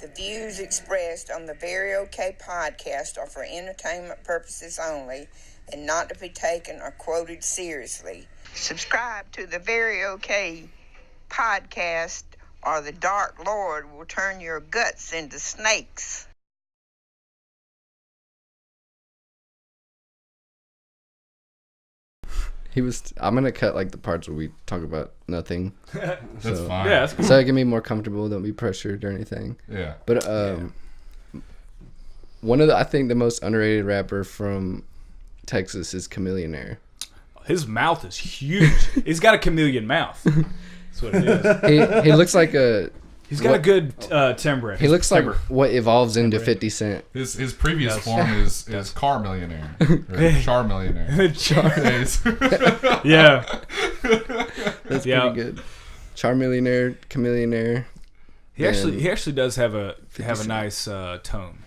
The views expressed on the Very OK podcast are for entertainment purposes only and not to be taken or quoted seriously. Subscribe to the Very OK podcast or the Dark Lord will turn your guts into snakes. I'm gonna cut like the parts where we talk about nothing. That's fine. Yeah, that's cool. So I can be more comfortable, don't be pressured or anything. Yeah. But one of I think the most underrated rapper from Texas is Chameleonaire. His mouth is huge. He's got a chameleon mouth. That's what it is. He looks like a. He's got a good timbre. He looks like what evolves into 50 Cent. His previous form is Car Millionaire. Or Char Millionaire. Yeah. That's pretty good. Char Millionaire, Chameleonaire. He actually does have a nice tone.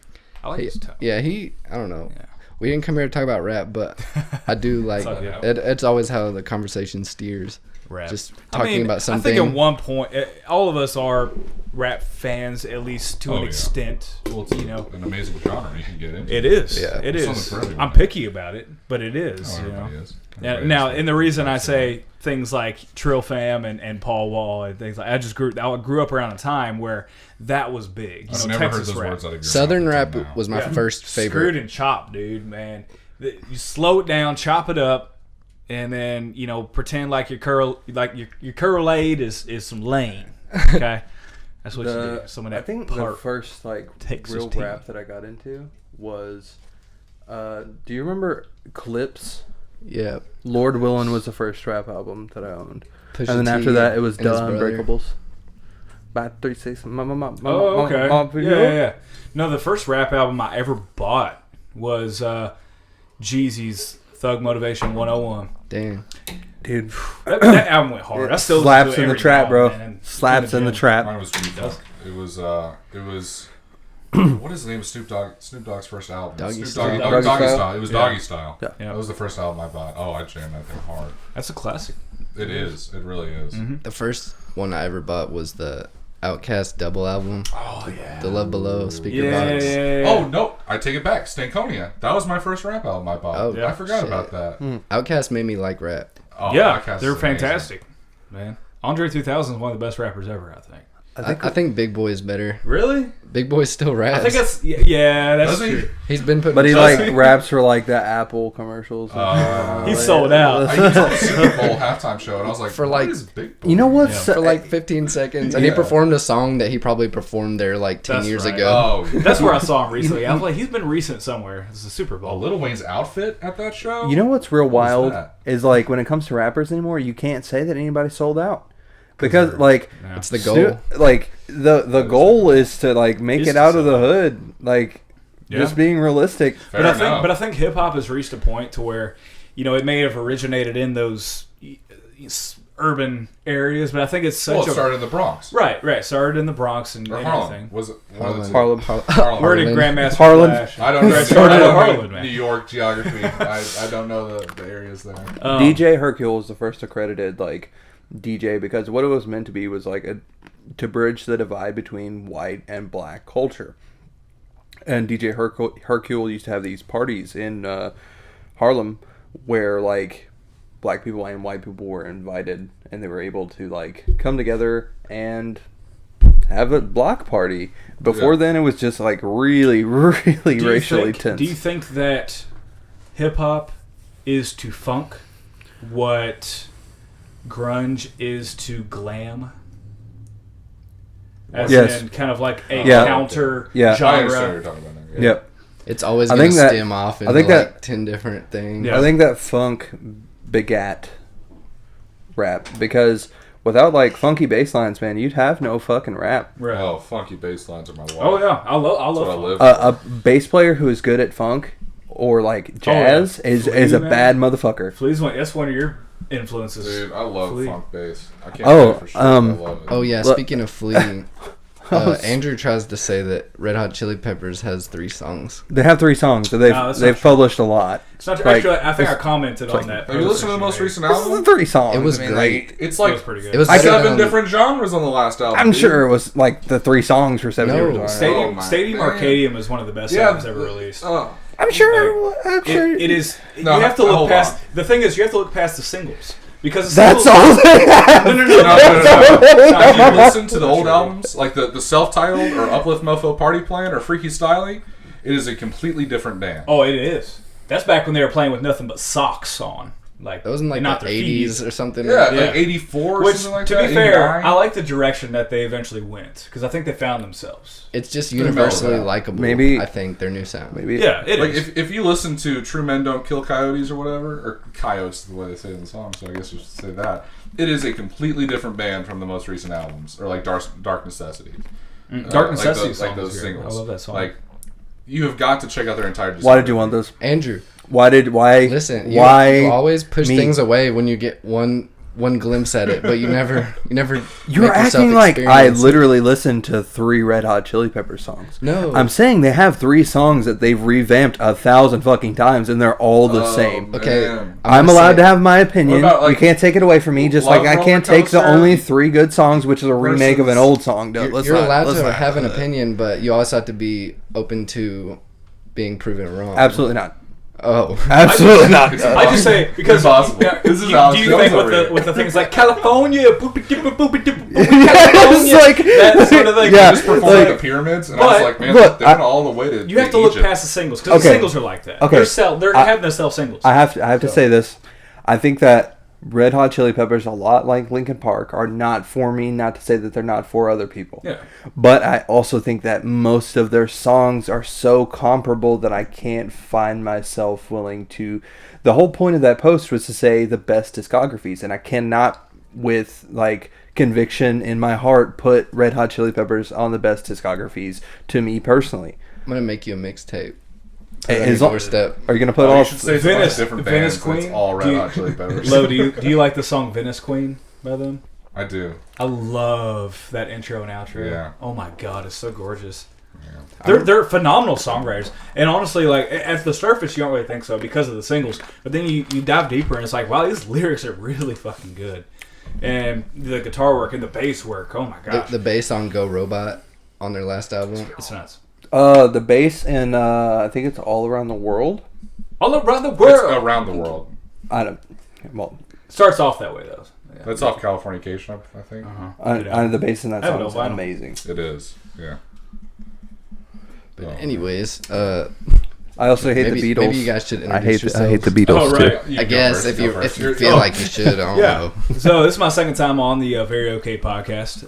I like his tone. Yeah, I don't know. Yeah. We didn't come here to talk about rap, but I do like it's always how the conversation steers. Rap. Just talking about something. I think at one point, all of us are rap fans, at least to an extent. Well, it's an amazing genre you can get into. It is. Yeah. It is. For everyone. I'm picky about it, but it is. Everybody is. Now, and the reason I say things like Trill Fam and Paul Wall and things like I grew up around a time where that was big. I've never Texas heard those rap. words out of your Southern mouth rap was my first favorite. Screwed and chopped, dude, man. You slow it down, chop it up, and then pretend like your curl aid is some lane. Okay, that's what you do. Some of that. I think the first real rap that I got into was. Do you remember Clips? Yeah. Lord Willin was the first rap album that I owned, Pusha and then after T that it was and his Duh brother. Unbreakables. By 36. Oh, okay. Yeah. No, the first rap album I ever bought was Jeezy's Thug Motivation 101. Damn. Dude, that album went hard. I still slaps listen to it in the every trap, now bro. and then. Slaps in the trap. Mine was G-Funk. It was what is the name of Snoop Dogg's first album? Doggy Doggy Style. Style. It was Doggy Style. Yeah. That was the first album I bought. Oh, I jammed that thing hard. That's a classic. It is. It really is. Mm-hmm. The first one I ever bought was the Outkast double album. Oh yeah. The Love Below speaker box. Oh no, I take it back. Stankonia. That was my first rap album I bought. Oh, I forgot shit. about that. Outkast made me like rap. Oh, Yeah, Outkast they're is amazing. fantastic, man. Andre 3000 is one of the best rappers ever, I think. I think Big Boy is better. Really? Big Boy still raps. I think that's that's Does he? true. He's been putting. But he raps for like the Apple commercials. He's sold out. I used the Super Bowl halftime show, and I was like, For what like- is Big Boy? You know what? for like 15 seconds, and he performed a song that he probably performed there like 10 That's years right. ago. Oh, That's where I saw him recently. I was like, he's been recent somewhere. It's the Super Bowl. Lil Wayne's outfit at that show? You know what's real wild that? is like when it comes to rappers anymore, you can't say that anybody sold out because like It's the goal. like the goal is to like make Is it to out of sell the hood, like just being realistic. Fair But enough. I think hip hop has reached a point to where, it may have originated in those urban areas, but I think it's such it started in the Bronx. right. Started in the Bronx and Or everything. Harlem. Was it? Harlem. Harlem. Where did Grandmaster Harlan. Flash? I don't know. Started I in don't know Harlan, man. New York geography. I don't know the areas there. DJ Hercule was the first accredited like DJ because what it was meant to be was like to bridge the divide between white and black culture. And DJ Hercule used to have these parties in Harlem where like black people and white people were invited and they were able to like come together and have a block party. Before then it was just like really racially tense. Do you think that hip hop is to funk what grunge is to glam? As in kind of like a counter I understand what genre. you're talking about now. Yep. It's always I going think to that- stem off I into think like that- 10 different things. Yeah. I think that funk begat rap because without like funky bass lines, man, you'd have no fucking rap. Right. Oh, funky bass lines are my wife. Oh yeah, I love That's what I funk. live A bass player who is good at funk or like jazz is a man. bad motherfucker. Flea's that's one of your influences. Dude, I love Flea. funk bass. I can't Oh, say for sure. I love it. Oh, yeah. Look- Speaking of Flea, Andrew tries to say that Red Hot Chili Peppers has 3 songs. They have 3 songs. So they've published a lot. It's not actually. I think I commented on that. Have you listened to the most recent This album? is 3 songs. It was I mean, great. like, It's like It was pretty good. It was 7 different genres on the last album. I'm dude. sure it was like the 3 songs for 7 No. years. Stadium, my Stadium man. Arcadium is one of the best albums ever released. I'm sure. It is. No, you have to look hold past. on. The thing is, you have to look past the singles because the That's singles, all they have. No. If you listen to the old albums, like the self-titled or Uplift Mofo Party Plan or Freaky Styly, it is a completely different band. Oh, it is. That's back when they were playing with nothing but socks on. Like That was in like not the their 80s feet. or something. Yeah, Yeah. like 84 or Which, something like to that. be fair, 89. I like the direction that they eventually went because I think they found themselves. It's just gonna universally mellow down. likable. Maybe- I think their new sound. Maybe. Yeah, it Like is. if you listen to True Men Don't Kill Coyotes or whatever, or Coyotes the way they say it in the song, so I guess you should say that. It is a completely different band from the most recent albums, or like Dark Necessity. Dark Necessity like those singles. I love that song. Like you have got to check out their entire. Why did you want those? Andrew, Why? listen. You always push me? things away when you get one glimpse at it, but you never. You're make yourself acting like I experience it. literally listened to 3 Red Hot Chili Peppers songs. No. I'm saying they have 3 songs that they've revamped 1,000 fucking times, and they're all the same. Okay. Man. I'm gonna allowed say- to have my opinion. What about, like, you can't take it away from me. Just Love like I Roller can't take the Coaster only 3 good songs, which is a remake of an versus- old song. No, You're allowed to have an opinion, but you also have to be open to being proven wrong. Absolutely not. Oh. Absolutely not. I just say because Impossible. Yeah, This is do Alex you Jones think over here. with the things like California, California, It's like- that sort of thing? Yeah, Just performed like- at the pyramids, and I was But- like, man, look, they went all the way to. You have to look Egypt. past the singles because the Okay. singles are like that. Okay. They're having to sell singles. I have to say this. I think that Red Hot Chili Peppers, a lot like Linkin Park, are not for me. Not to say that they're not for other people. Yeah. But I also think that most of their songs are so comparable that I can't find myself willing to. The whole point of that post was to say the best discographies, and I cannot, with like conviction in my heart, put Red Hot Chili Peppers on the best discographies to me personally. I'm gonna make you a mixtape. As long- Doorstep. Are you gonna put Oh, all? you should say it's a bunch of Venice- different Venice bands. It's Queen? all Do Red you- Hot Chili Peppers. Lo, do you like the song Venice Queen by them? I do. I love that intro and outro. Yeah. Oh my god, it's so gorgeous. Yeah. They're phenomenal songwriters, and honestly, like at the surface, you don't really think so because of the singles. But then you dive deeper, and it's like, wow, these lyrics are really fucking good, and the guitar work and the bass work. Oh my gosh, The bass on Go Robot on their last album. it's nuts. The bass and I think it's All Around the World. All around the It's world. around the world. I don't. Well, Starts off that way though. Yeah. That's off Californication, I think. the bass in that I have song it is on vinyl. amazing. It is. Yeah. But Oh. anyways, I also hate maybe, the Beatles. maybe you guys should I introduce hate yourselves. the Beatles Oh, right. too. You I go guess first, if go you first. if you feel like you should, I don't know. So this is my second time on the Very Okay podcast.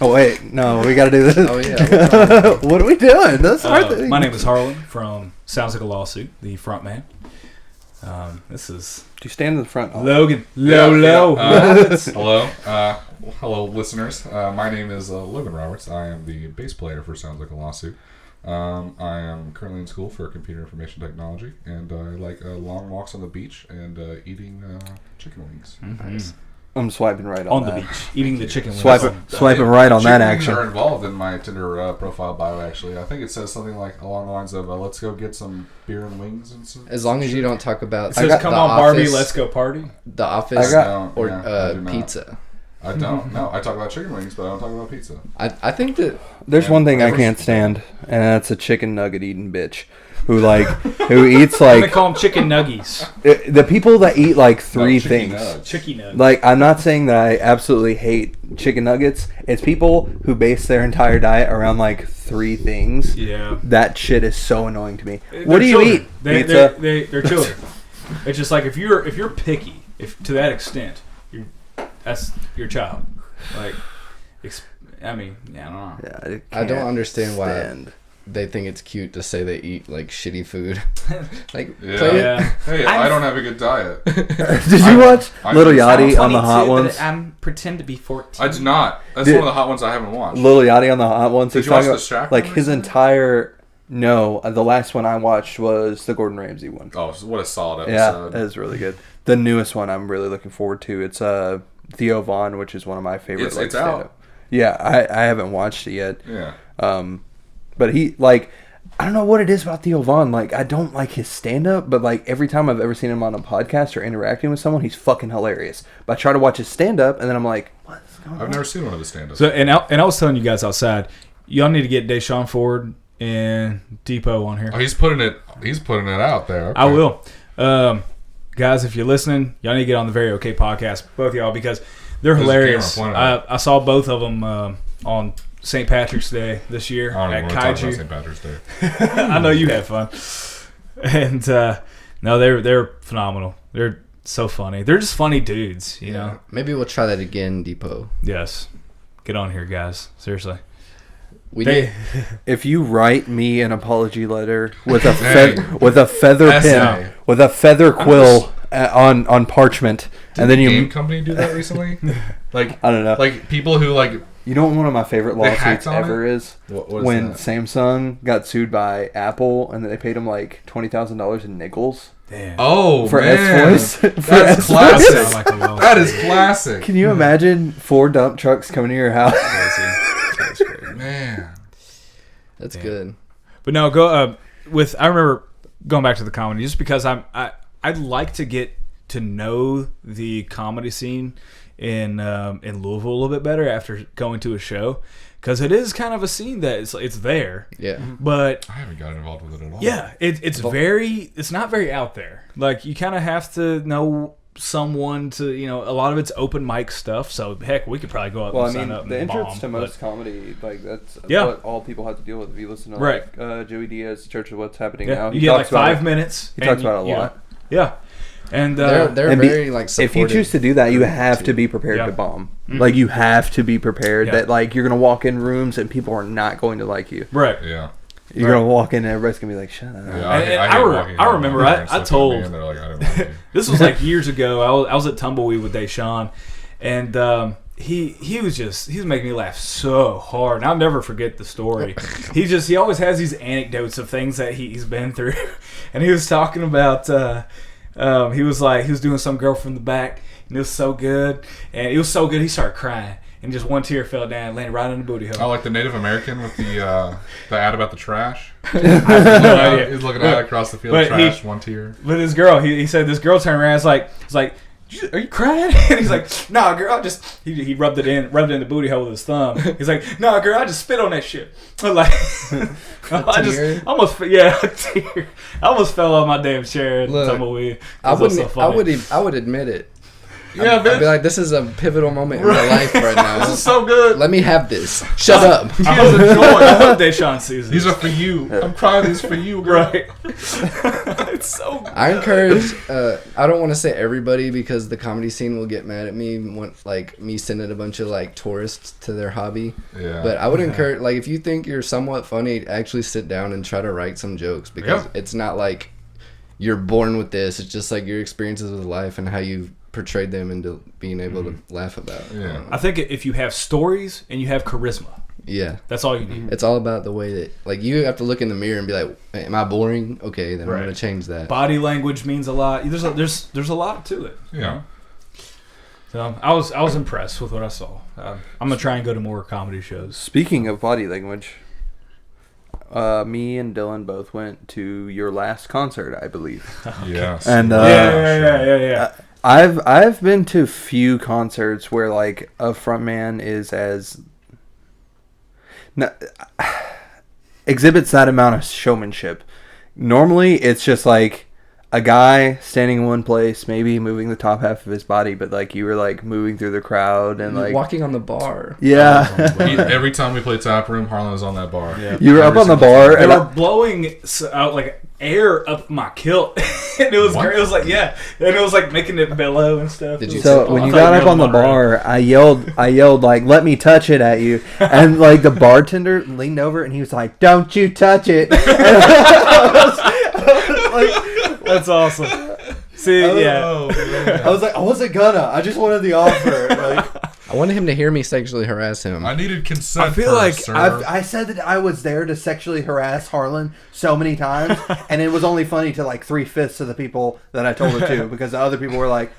Oh wait, no, we gotta do this. Oh yeah. What are we doing? That's hard. thing. My name is Harlan from Sounds Like a Lawsuit, the front man. This is Do you stand in the front? Oh. Logan. Yeah, Low. yeah. Hello. Hello, listeners. My name is Logan Roberts. I am the bass player for Sounds Like a Lawsuit. I am currently in school for computer information technology, and I like long walks on the beach and eating chicken wings. Nice. I'm swiping right On on, the that. beach, eating the chicken wings. Swiping right on that Chicken wings action. are involved in my Tinder profile bio, actually. I think it says something like along the lines of, let's go get some beer and wings. And some, As long as you don't talk about It says, The "Come on, Barbie, Office- let's go party." The Office I or do not. pizza. I don't. No, I talk about chicken wings, but I don't talk about pizza. I think that There's Yeah, one thing I ever- can't stand, and that's a chicken nugget eating bitch who eats They like call them chicken nuggies. the people that eat like three No, chicken things. nugs. Chicky nugs. Like, I'm not saying that I absolutely hate chicken nuggets. It's people who base their entire diet around like three things. Yeah. That shit is so annoying to me. They're What do you children. eat? They're Pizza? children. It's just like if you're picky, if to that extent, that's your child. Like, I mean, yeah, I don't know. Yeah, I don't understand why stand. they think it's cute to say they eat like shitty food. Like, Yeah. play it. Yeah. Hey, I don't have a good diet. Did you watch I Little understand. Yachty on the Hot Ones? I'm pretend to be 14. I do not. That's Dude. one of the hot ones I haven't watched. Little Yachty on the Hot Ones. Did He's you watch talking the Shaq like one his recently? entire. No, the last one I watched was the Gordon Ramsay one. Oh, what a solid Yeah, episode. that is really good. The newest one I'm really looking forward to. It's Theo Von, which is one of my favorite. It's stand-up. out. Yeah, I haven't watched it yet. Yeah. But he like, I don't know what it is about Theo Von. Like, I don't like his stand-up, but like every time I've ever seen him on a podcast or interacting with someone, he's fucking hilarious. But I try to watch his stand-up, and then I'm like, what's going on? I've never seen one of his stand-ups. So I was telling you guys outside, y'all need to get Deshaun Ford and Depot on here. Oh, he's putting it out there. Okay. I will. Guys, if you're listening, y'all need to get on the Very Okay podcast, both of y'all, because they're hilarious. I saw both of them on St. Patrick's Day this year at Kaiju. St. Patrick's Day. I know you had fun. And no, they're phenomenal. They're so funny. They're just funny dudes, you know. Maybe we'll try that again, Depot. Yes. Get on here, guys. Seriously. If you write me an apology letter with a feather pen, with a feather quill on parchment, and then the game company do that recently? Like, I don't know. Like people who like. You know what one of my favorite lawsuits ever is? What is when that? Samsung got sued by Apple, and then they paid them like $20,000 in nickels. Damn. Oh, for man. S-Voice. That's classic. That is classic. Can you imagine 4 dump trucks coming to your house? That's crazy. Man. That's good. But no, I remember going back to the comedy just because I'd like to get to know the comedy scene in Louisville a little bit better after going to a show, because it is kind of a scene that it's there. Yeah. But I haven't gotten involved with it at all. Yeah, it's not very out there. Like, you kind of have to know someone to, you know, a lot of it's open mic stuff, so heck, we could probably go up and sign up and the entrance bomb, to most comedy, like, that's Yeah. what all people have to deal with. If you listen to Right. like Joey Diaz, Church of What's Happening Yeah, Now, you get like 5 minutes. He talks about it a lot. Yeah. And They're and very like if you choose to do that, you have to be prepared Yeah. to bomb. Mhm. Like, you have to be prepared Yeah. that like you're gonna walk in rooms and people are not going to like you. Right. Yeah. You're gonna walk in and everybody's gonna be like, "Shut up." Yeah, I remember I told and they're like, I didn't like you. this was like years ago. I was at Tumbleweed with Deshaun, and he was making me laugh so hard, and I'll never forget the story. He always has these anecdotes of things that he's been through, and he was talking about he was doing some girl from the back, and it was so good, he started crying. And just one tear fell down, landed right in the booty hole. Oh, like the Native American with the ad about the trash. I have no idea. He's looking out across the field, trash, one tear. But this girl, he said this girl turned around. It's like, are you crying? And he's like, nah, girl, I just he rubbed it in the booty hole with his thumb. He's like, nah, girl, I just spit on that shit. I'm like, I just almost a tear. I almost fell off my damn chair at Tumbleweed. I would admit it. Yeah, I'd be like, this is a pivotal moment in my life right now. This is so good. Let me have this. Shut up. I was enjoying. I hope Deshaun sees These are for you. I'm crying these for you, girl. Right. It's so good. I encourage, I don't want to say everybody because the comedy scene will get mad at me when, like, me sending a bunch of, like, tourists to their hobby. Yeah. But I would encourage, like, if you think you're somewhat funny, actually sit down and try to write some jokes, because it's not like you're born with this. It's just, like, your experiences with life and how you've portrayed them into being able to laugh about. Yeah. I think if you have stories and you have charisma, that's all you need. It's all about the way that, like, you have to look in the mirror and be like, am I boring? Okay, then I'm going to change that. Body language means a lot. There's a lot to it. Yeah. So I was impressed with what I saw. I'm gonna try and go to more comedy shows. Speaking of body language, me and Dylan both went to your last concert, I believe. Yes. And yeah. I've been to few concerts where like a frontman is exhibits that amount of showmanship. Normally, it's just like a guy standing in one place, maybe moving the top half of his body, but like you were like moving through the crowd and like walking on the bar. Yeah. Every time we played Tap Room, Harlan was on that bar. Yeah. You were up on the bar. They were blowing out like air up my kilt, and it was great. It was like and it was like making it bellow and stuff. So when you got up on the bar, I yelled like, "Let me touch it" at you, and like the bartender leaned over and he was like, "Don't you touch it." That's awesome. See, I was like, I wasn't gonna. I just wanted the offer. Like, I wanted him to hear me sexually harass him. I needed consent. I feel like I said that I was there to sexually harass Harlan so many times, and it was only funny to like 3/5 of the people that I told it to, because the other people were like,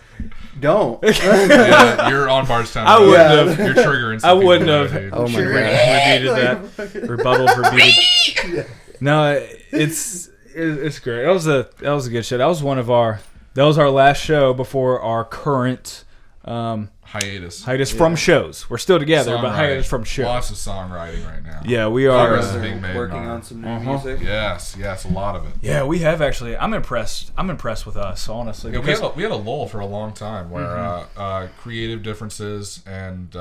Don't. Yeah, you're on Bardstown. I wouldn't You're triggering. I wouldn't have. Oh my Repeated that. Rebuttal repeated. No, it's great. That was a good show. That was our last show before our current hiatus from shows. We're still together, but hiatus from shows. Lots of songwriting right now. Yeah, we are Progress is being made working on some new music. Yes, a lot of it. Yeah, we have actually. I'm impressed with us, honestly. Yeah, we had a lull for a long time where creative differences and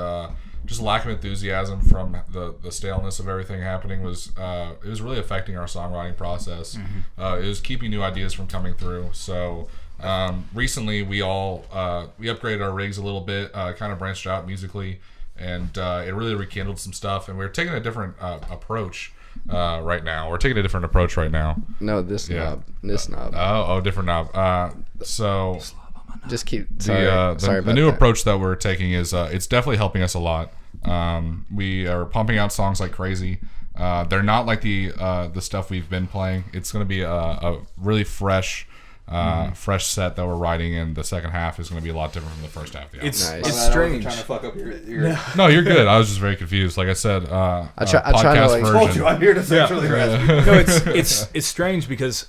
just lack of enthusiasm from the staleness of everything happening was it was really affecting our songwriting process. It was keeping new ideas from coming through. So recently we upgraded our rigs a little bit, kind of branched out musically, and it really rekindled some stuff. And we're taking a different approach right now. We're taking a different approach right now. No, this knob. Different knob. So just keep sorry about the new that. approach that we're taking is it's definitely helping us a lot. We are pumping out songs like crazy. They're not like the stuff we've been playing. It's going to be a really fresh set that we're writing, and the second half is going to be a lot different from the first half of the album. It's strange. Trying to fuck up your No, you're good. I was just very confused. Like I said, I try to, podcast like, version. told you I'm here to sexually harass you. No, it's strange because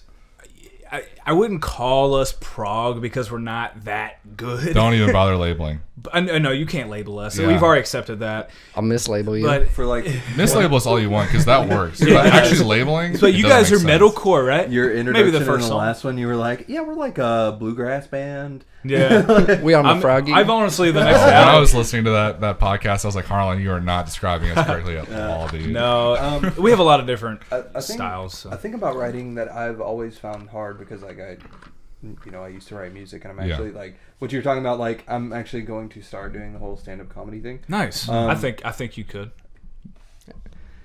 I wouldn't call us prog because we're not that good. Don't even bother labeling. I know you can't label us. Yeah. We've already accepted that. I'll mislabel you. But For like Mislabel us all you want because that works. But actually labeling. but you it guys are doesn't make sense. metalcore, right? your introduction Maybe the first in the song. last one, you were like, "Yeah, we're like a bluegrass band." Yeah. we on the Froggy. I've honestly the next When I album. was listening to that podcast, I was like, Harlan, you are not describing us correctly at all, dude. No, we have a lot of different I think, styles. So. I think about writing that I've always found hard because like I used to write music, and I'm actually like what you're talking about. Like I'm actually going to start doing the whole stand-up comedy thing. Nice. I think you could.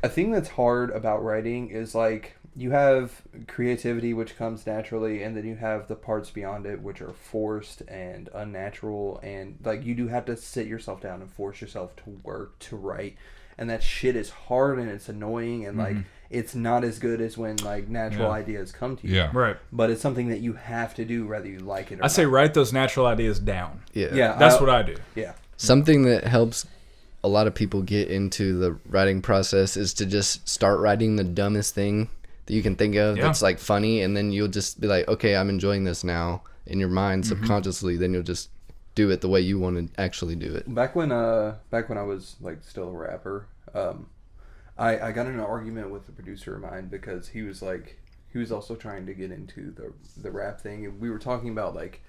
A thing that's hard about writing is like you have creativity which comes naturally, and then you have the parts beyond it which are forced and unnatural, and like you do have to sit yourself down and force yourself to work to write, and that shit is hard and it's annoying, and like it's not as good as when like natural ideas come to you. Yeah. Right. But it's something that you have to do whether you like it or I say not. write those natural ideas down. Yeah, That's what I do. Yeah. Something that helps a lot of people get into the writing process is to just start writing the dumbest thing that you can think of that's like funny, and then you'll just be like, okay, I'm enjoying this now in your mind subconsciously. Then you'll just do it the way you want to actually do it. Back when I was like still a rapper, I got in an argument with a producer of mine because he was also trying to get into the rap thing, and we were talking about like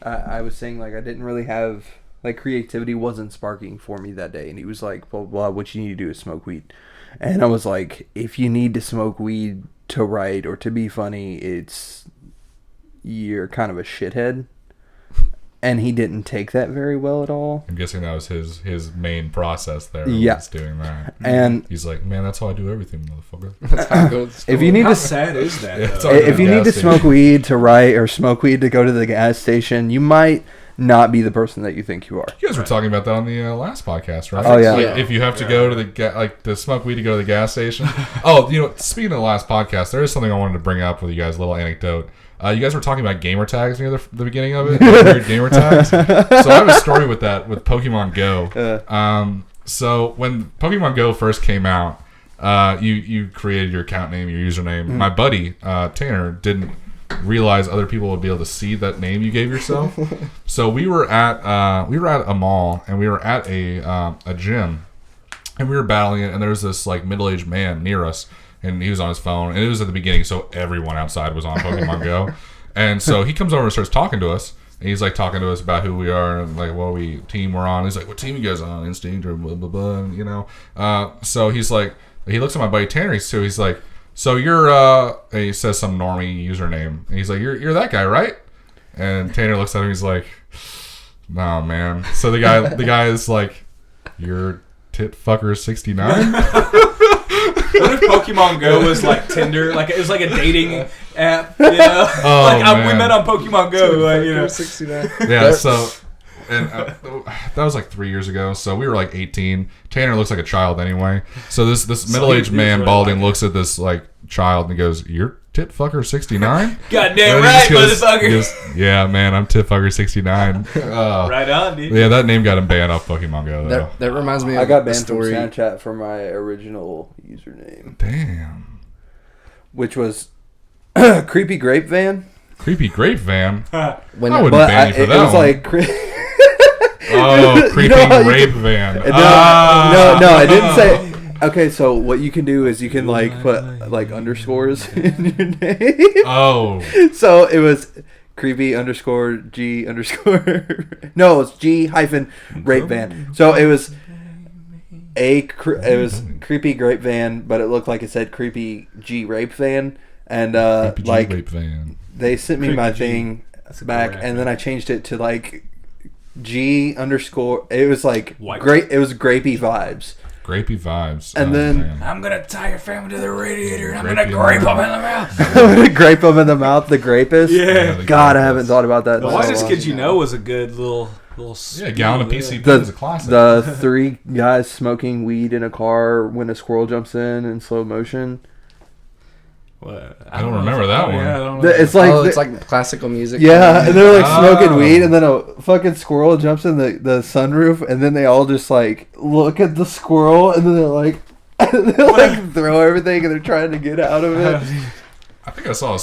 I was saying like I didn't really have like creativity wasn't sparking for me that day, and he was like, blah, blah, what you need to do is smoke weed. And I was like, if you need to smoke weed to write or to be funny, you're kind of a shithead. And he didn't take that very well at all. I'm guessing that was his main process there. Yeah. Was doing that. And he's like, man, that's how I do everything, motherfucker. That's how it goes. if you need How to sad is that? It's though? already if you a need to gas smoke station. weed to write or smoke weed to go to the gas station, you might not be the person that you think you are. You guys were talking about that on the last podcast, right? Oh, yeah. Like, if you have to go to to smoke weed to go to the gas station. Oh, speaking of the last podcast, there is something I wanted to bring up with you guys, a little anecdote. You guys were talking about gamer tags near the beginning of it. Weird gamer tags. So I have a story with that with Pokemon Go. So when Pokemon Go first came out, you created your account name, your username. My buddy Tanner didn't realize other people would be able to see that name you gave yourself. So we were at a mall, and we were at a gym, and we were battling it, and there was this like middle-aged man near us, and he was on his phone, and it was at the beginning, so everyone outside was on Pokemon Go. And so he comes over and starts talking to us, and he's like talking to us about who we are and like what team we're on. He's like, what team you guys on? Instinct or blah blah blah, and, so he's like, he looks at my buddy Tanner, so he's like, so you're and he says some normie username, and he's like, you're that guy, right? And Tanner looks at him, he's like, no, man. So the guy is like, you're tit fucker 69. What if Pokemon Go was like Tinder? Like it was like a dating app, you know? Oh, we met on Pokemon Go, like, you know. 69. Yeah, so and that was like 3 years ago. So we were like 18. Tanner looks like a child anyway. So this middle-aged man, really balding, like looks at this like child and he goes, "You're Titfucker69? Goddamn right, motherfucker. Yeah, man, I'm Titfucker69. Right on, dude. Yeah, that name got him banned off Pokemon Go, though. That reminds me of I got banned a story. from Snapchat for my original username, Damn. which was Creepy Grape Van. Creepy Grape Van? When I wouldn't ban you for it that was one. like Creepy Grape Van. No, I didn't say. Okay, so what you can do is you can like put like underscores in your name. Oh. So it was creepy underscore G underscore. No, it's G hyphen rape van. So it was it was creepy grape van, but it looked like it said creepy G rape van, and Creepy G like Rape Van. they sent me Creepy my G. thing That's a back, good and then I changed it to like G underscore. It was like White. great. It was grapey vibes. Grapey vibes. And Oh, then- man. I'm gonna tie your family to the radiator and I'm Grape gonna in grape the them mouth. in the mouth. Grape them in the mouth. The grapist. Yeah. the God, I Grapist. haven't thought about that. in The so Whitest long. Kid You Know was a good little Yeah, Gallon of spiel, PCP The is a classic. the three guys smoking weed in a car when a squirrel jumps in slow motion. What? I don't remember that one. Yeah, I don't know. It's like it's like classical music. yeah, and they're like smoking Oh. weed, and then a fucking squirrel jumps in the sunroof, and then they all just like look at the squirrel, and then they're like throw everything, and they're trying to get out of it. I think I saw a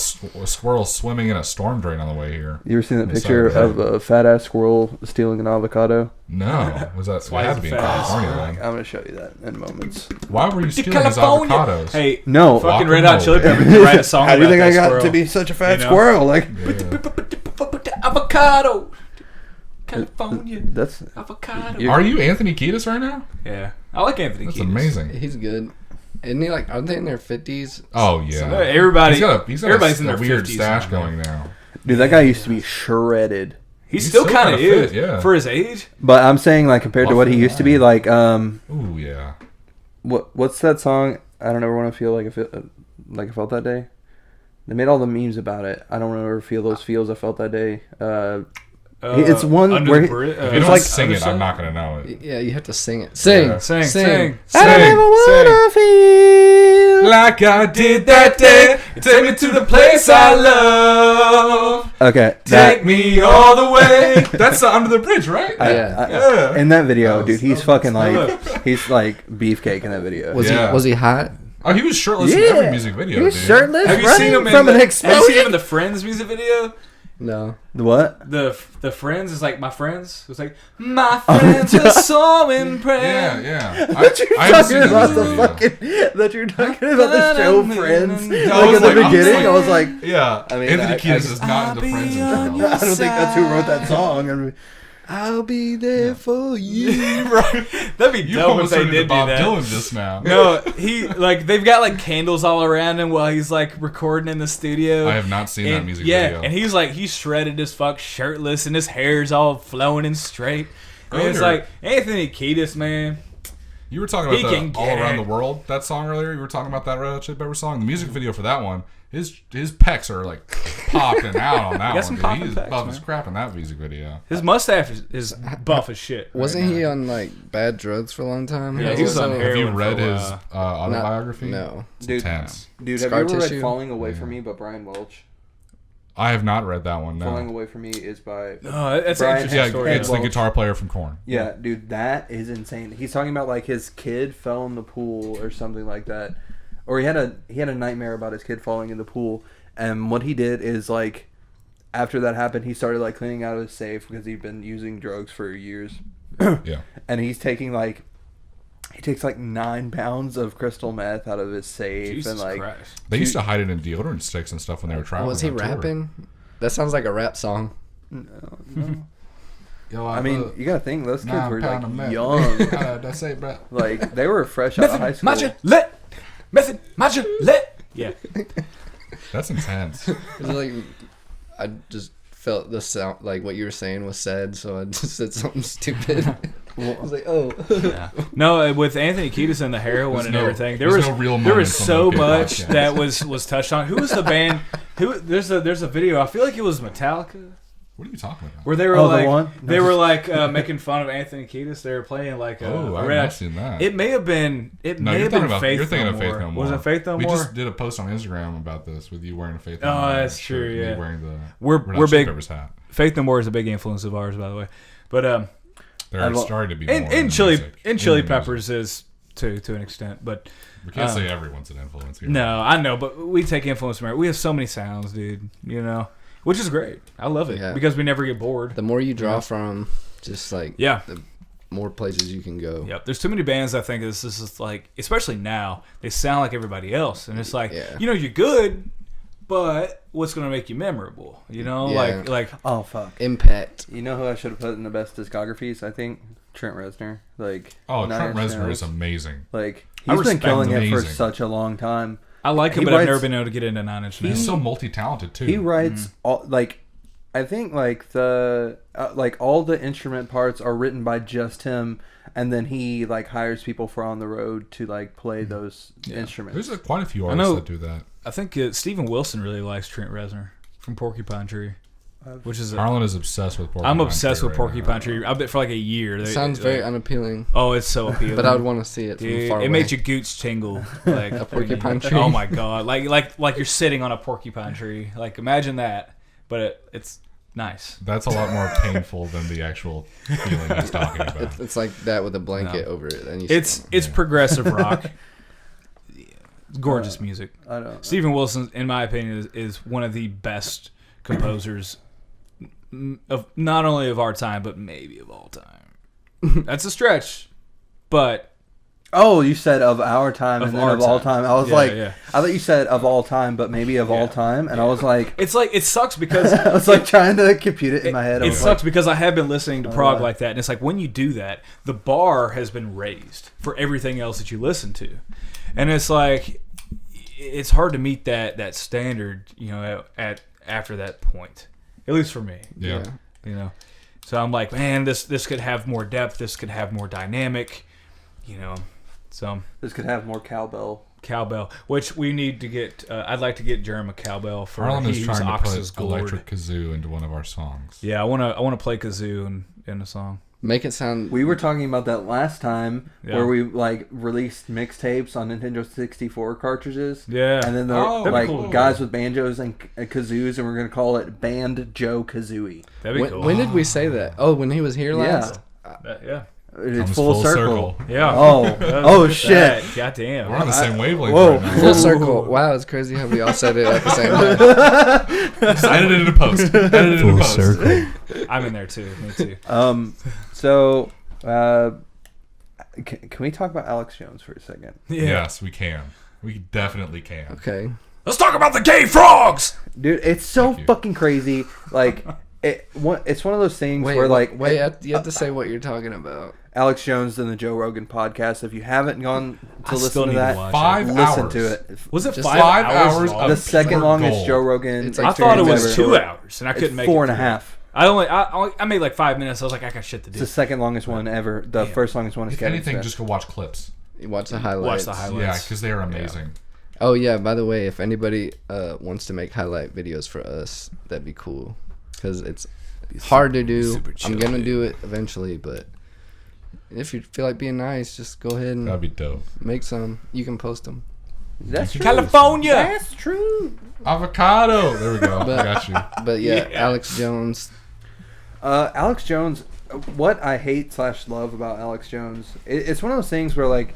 squirrel swimming in a storm drain on the way here. You ever seen that Yes, picture I have. of a fat ass squirrel stealing an avocado? No. Was that? It why had is to be it in fast? California I'm then. gonna show you that in moments. Why were you stealing his California. avocados? Hey, No, fucking Red Hot Chili Guacamole. Peppers could write a song how do you about think I that got squirrel. to be such a fat You know? squirrel? Like Yeah. Avocado. California. that's Avocado. Are you Anthony Kiedis right now? Yeah. I like Anthony That's Kiedis. amazing. He's good. Isn't he like? Aren't they in their 50s? Oh yeah. Everybody, He's got everybody's a, in their a weird 50s stash now, going now. dude. That guy used to be shredded. He's He's still still kind of kinda is fit, yeah. for his age. But I'm saying like compared to what he used to be, like Ooh yeah. what's that song? I don't ever want to feel like I felt that day. They made all the memes about it. I don't ever feel those feels I felt that day. It's one Under where the he- bri- If you it's don't like- sing it, I'm Underside? not gonna know it. Yeah, you have to sing it. Sing, Yeah. Sing. I don't ever wanna feel. Like I did that day. Take me to the place I love. Okay, Take me all the way. That's Under the Bridge, right? Yeah. in that video, dude, he's that fucking was- like he's like beefcake in that video. Was Yeah. he hot? Oh, he was shirtless in every music video, he was dude. shirtless, Have you running seen him in from the, an Have you seen him explosion. in the Friends music video? No. What? The Friends is like my friends. It was like my friends are so impressed. Yeah, yeah. That you're I haven't seen talking the about the music video. fucking. That you're talking about the show Friends. I Like was in the like, I'm beginning, like- I was like, Yeah. I mean, Anthony I Kiedis just- is not into Friends in I general. don't think that's who wrote that song. I mean, I'll be there for you. Right. That'd be You dope if almost they turned into did do Bob that. Dylan just now. No, he like they've got like candles all around him while he's like recording in the studio. I have not seen that music yeah, video. and he's shredded as fuck, shirtless, and his hair's all flowing and straight. And it's Earlier- like Anthony Kiedis, man. You were talking He about can the All get Around it. the World, that song earlier. You were talking about that Red Hot Chili Peppers song. The music video for that one, his pecs are like popping out on that got some one. popping Dude. He's pecs, buff as man. crap in that music video. His mustache is buff as shit. Wasn't right he now. on like bad drugs for a long time? Yeah, he was on Have heroin. you read for a his while. autobiography? No. It's Dude. intense. Dude, have Scar you ever tissue? read Falling Away from Me by Brian Welch? I have not read that one. Falling No. Away from Me is by. Oh, that's Brian an interesting Yeah, story. it's the Welch. guitar player from Korn. Yeah, dude, that is insane. He's talking about like his kid fell in the pool or something like that, or he had a nightmare about his kid falling in the pool, and what he did is like, after that happened, he started like cleaning out his safe because he'd been using drugs for years, Yeah. and he takes like 9 pounds of crystal meth out of his safe, Jesus and like Christ. They used to hide it in deodorant sticks and stuff when they were traveling. Was he on tour. rapping? That sounds like a rap song. Yo, I mean, you gotta think those kids 9 were pound of like meth. young, That's it, bro. like they were fresh out of high school. Method, let. Yeah. That's intense. It's like I just felt the sound like what you were saying was said, so I just said something stupid. I was like, oh. No, with Anthony Kiedis and the heroin There's and no- everything, there's no real there was moments on so the much podcast. that was touched on. Who was the band? There's a video. I feel like it was Metallica. What are you talking about? Where they were the one? No, they were like making fun of Anthony Kiedis. They were playing like I've not seen that. It may have been. It No, may you're have thinking been about Faith you're thinking No of Faith More. No More. Was it Faith No we More? We just did a post on Instagram about this with you wearing a Faith No More. Oh, that's shirt, true. Yeah, me wearing the we're big. Hat. Faith No More is a big influence of ours, by the way. But They're starting to be more and Chili Peppers is to an extent, but we can't say everyone's an influence here. No, I know, but we take influence from it. We have so many sounds, dude. You know. Which is great. I love it because we never get bored. The more you draw from, just like the more places you can go. Yep. There's too many bands. I think this is like, especially now, they sound like everybody else, and it's like, you're good, but what's gonna make you memorable? You know, like oh fuck, impact. You know who I should have put in the best discographies? I think Trent Reznor. Like, Trent Reznor is amazing. Like, he's been killing it for such a long time. I like him, but I've never been able to get into 9 Inch Nails. He's so multi-talented too. He writes all like, I think like the like all the instrument parts are written by just him, and then he like hires people for on the road to like play those instruments. There's quite a few artists that do that. I think Steven Wilson really likes Trent Reznor from Porcupine Tree. Which is Harlan is obsessed with Porcupine Tree. I'm obsessed with Porcupine Tree. I've been for like a year. It sounds very unappealing. Oh, it's so appealing. But I would want to see it from far away. It made your gooch tingle. Like a porcupine tree. Oh my god! Like you're sitting on a porcupine tree. Like imagine that. But it's nice. That's a lot more painful than the actual feeling he's talking about. It's like that with a blanket over it. And it's progressive rock. Gorgeous music. I don't. Steven Wilson, in my opinion, is one of the best composers of not only of our time, but maybe of all time. That's a stretch, but oh, you said of our time and then of all time. I was I thought you said of all time, but maybe of all time, and I was like, it's like it sucks because I was like trying to compute it in my head. It sucks because I have been listening to prog like that, and it's like when you do that, the bar has been raised for everything else that you listen to, and it's like it's hard to meet that standard, you know, at after that point. At least for me. Yeah. You know. So I'm like, man, this could have more depth, this could have more dynamic, you know. So this could have more cowbell. Which we need to get I'd like to get Jerem a cowbell for Harlan is trying to Ox's put electric kazoo into one of our songs. Yeah, I wanna play kazoo in a song. Make it sound. We were talking about that last time where we like released mixtapes on Nintendo 64 cartridges. Yeah, and then the guys with banjos and kazoos, and we're gonna call it Band Joe Kazooie. That'd be cool. When did we say that? Oh, when he was here last. Yeah. It's full circle. Yeah. Oh shit. God damn. We're on the same wavelength right now. Full circle. Wow, it's crazy how we all said it at the same time. I edited it in post. Full circle. I'm in there too. Me too. So, can we talk about Alex Jones for a second? Yeah. Yes, we can. We definitely can. Okay. Let's talk about the gay frogs! Dude, it's so fucking crazy. Like, it's one of those things where, like... you have to say what you're talking about. Alex Jones and the Joe Rogan podcast. If you haven't gone to listen to that, 5 hours. Listen to it. Was it Just 5 hours? The second longest Joe Rogan. Like I thought it was 2 hours, and I couldn't make it. 4.5. I made like 5 minutes. I was like, I got shit to do. It's the second longest one ever. The first longest one is If anything, just go watch clips. You watch the highlights. Yeah, because they are amazing. Yeah. Oh yeah, by the way, if anybody wants to make highlight videos for us, that'd be cool. Because it's hard to do. I'm gonna do it eventually, but if you feel like being nice, just go ahead and that'd be dope. Make some. You can post them. That's true. California. That's true. Avocado. There we go. I got you. But yeah, Alex Jones. Alex Jones. What I hate / love about Alex Jones, it's one of those things where like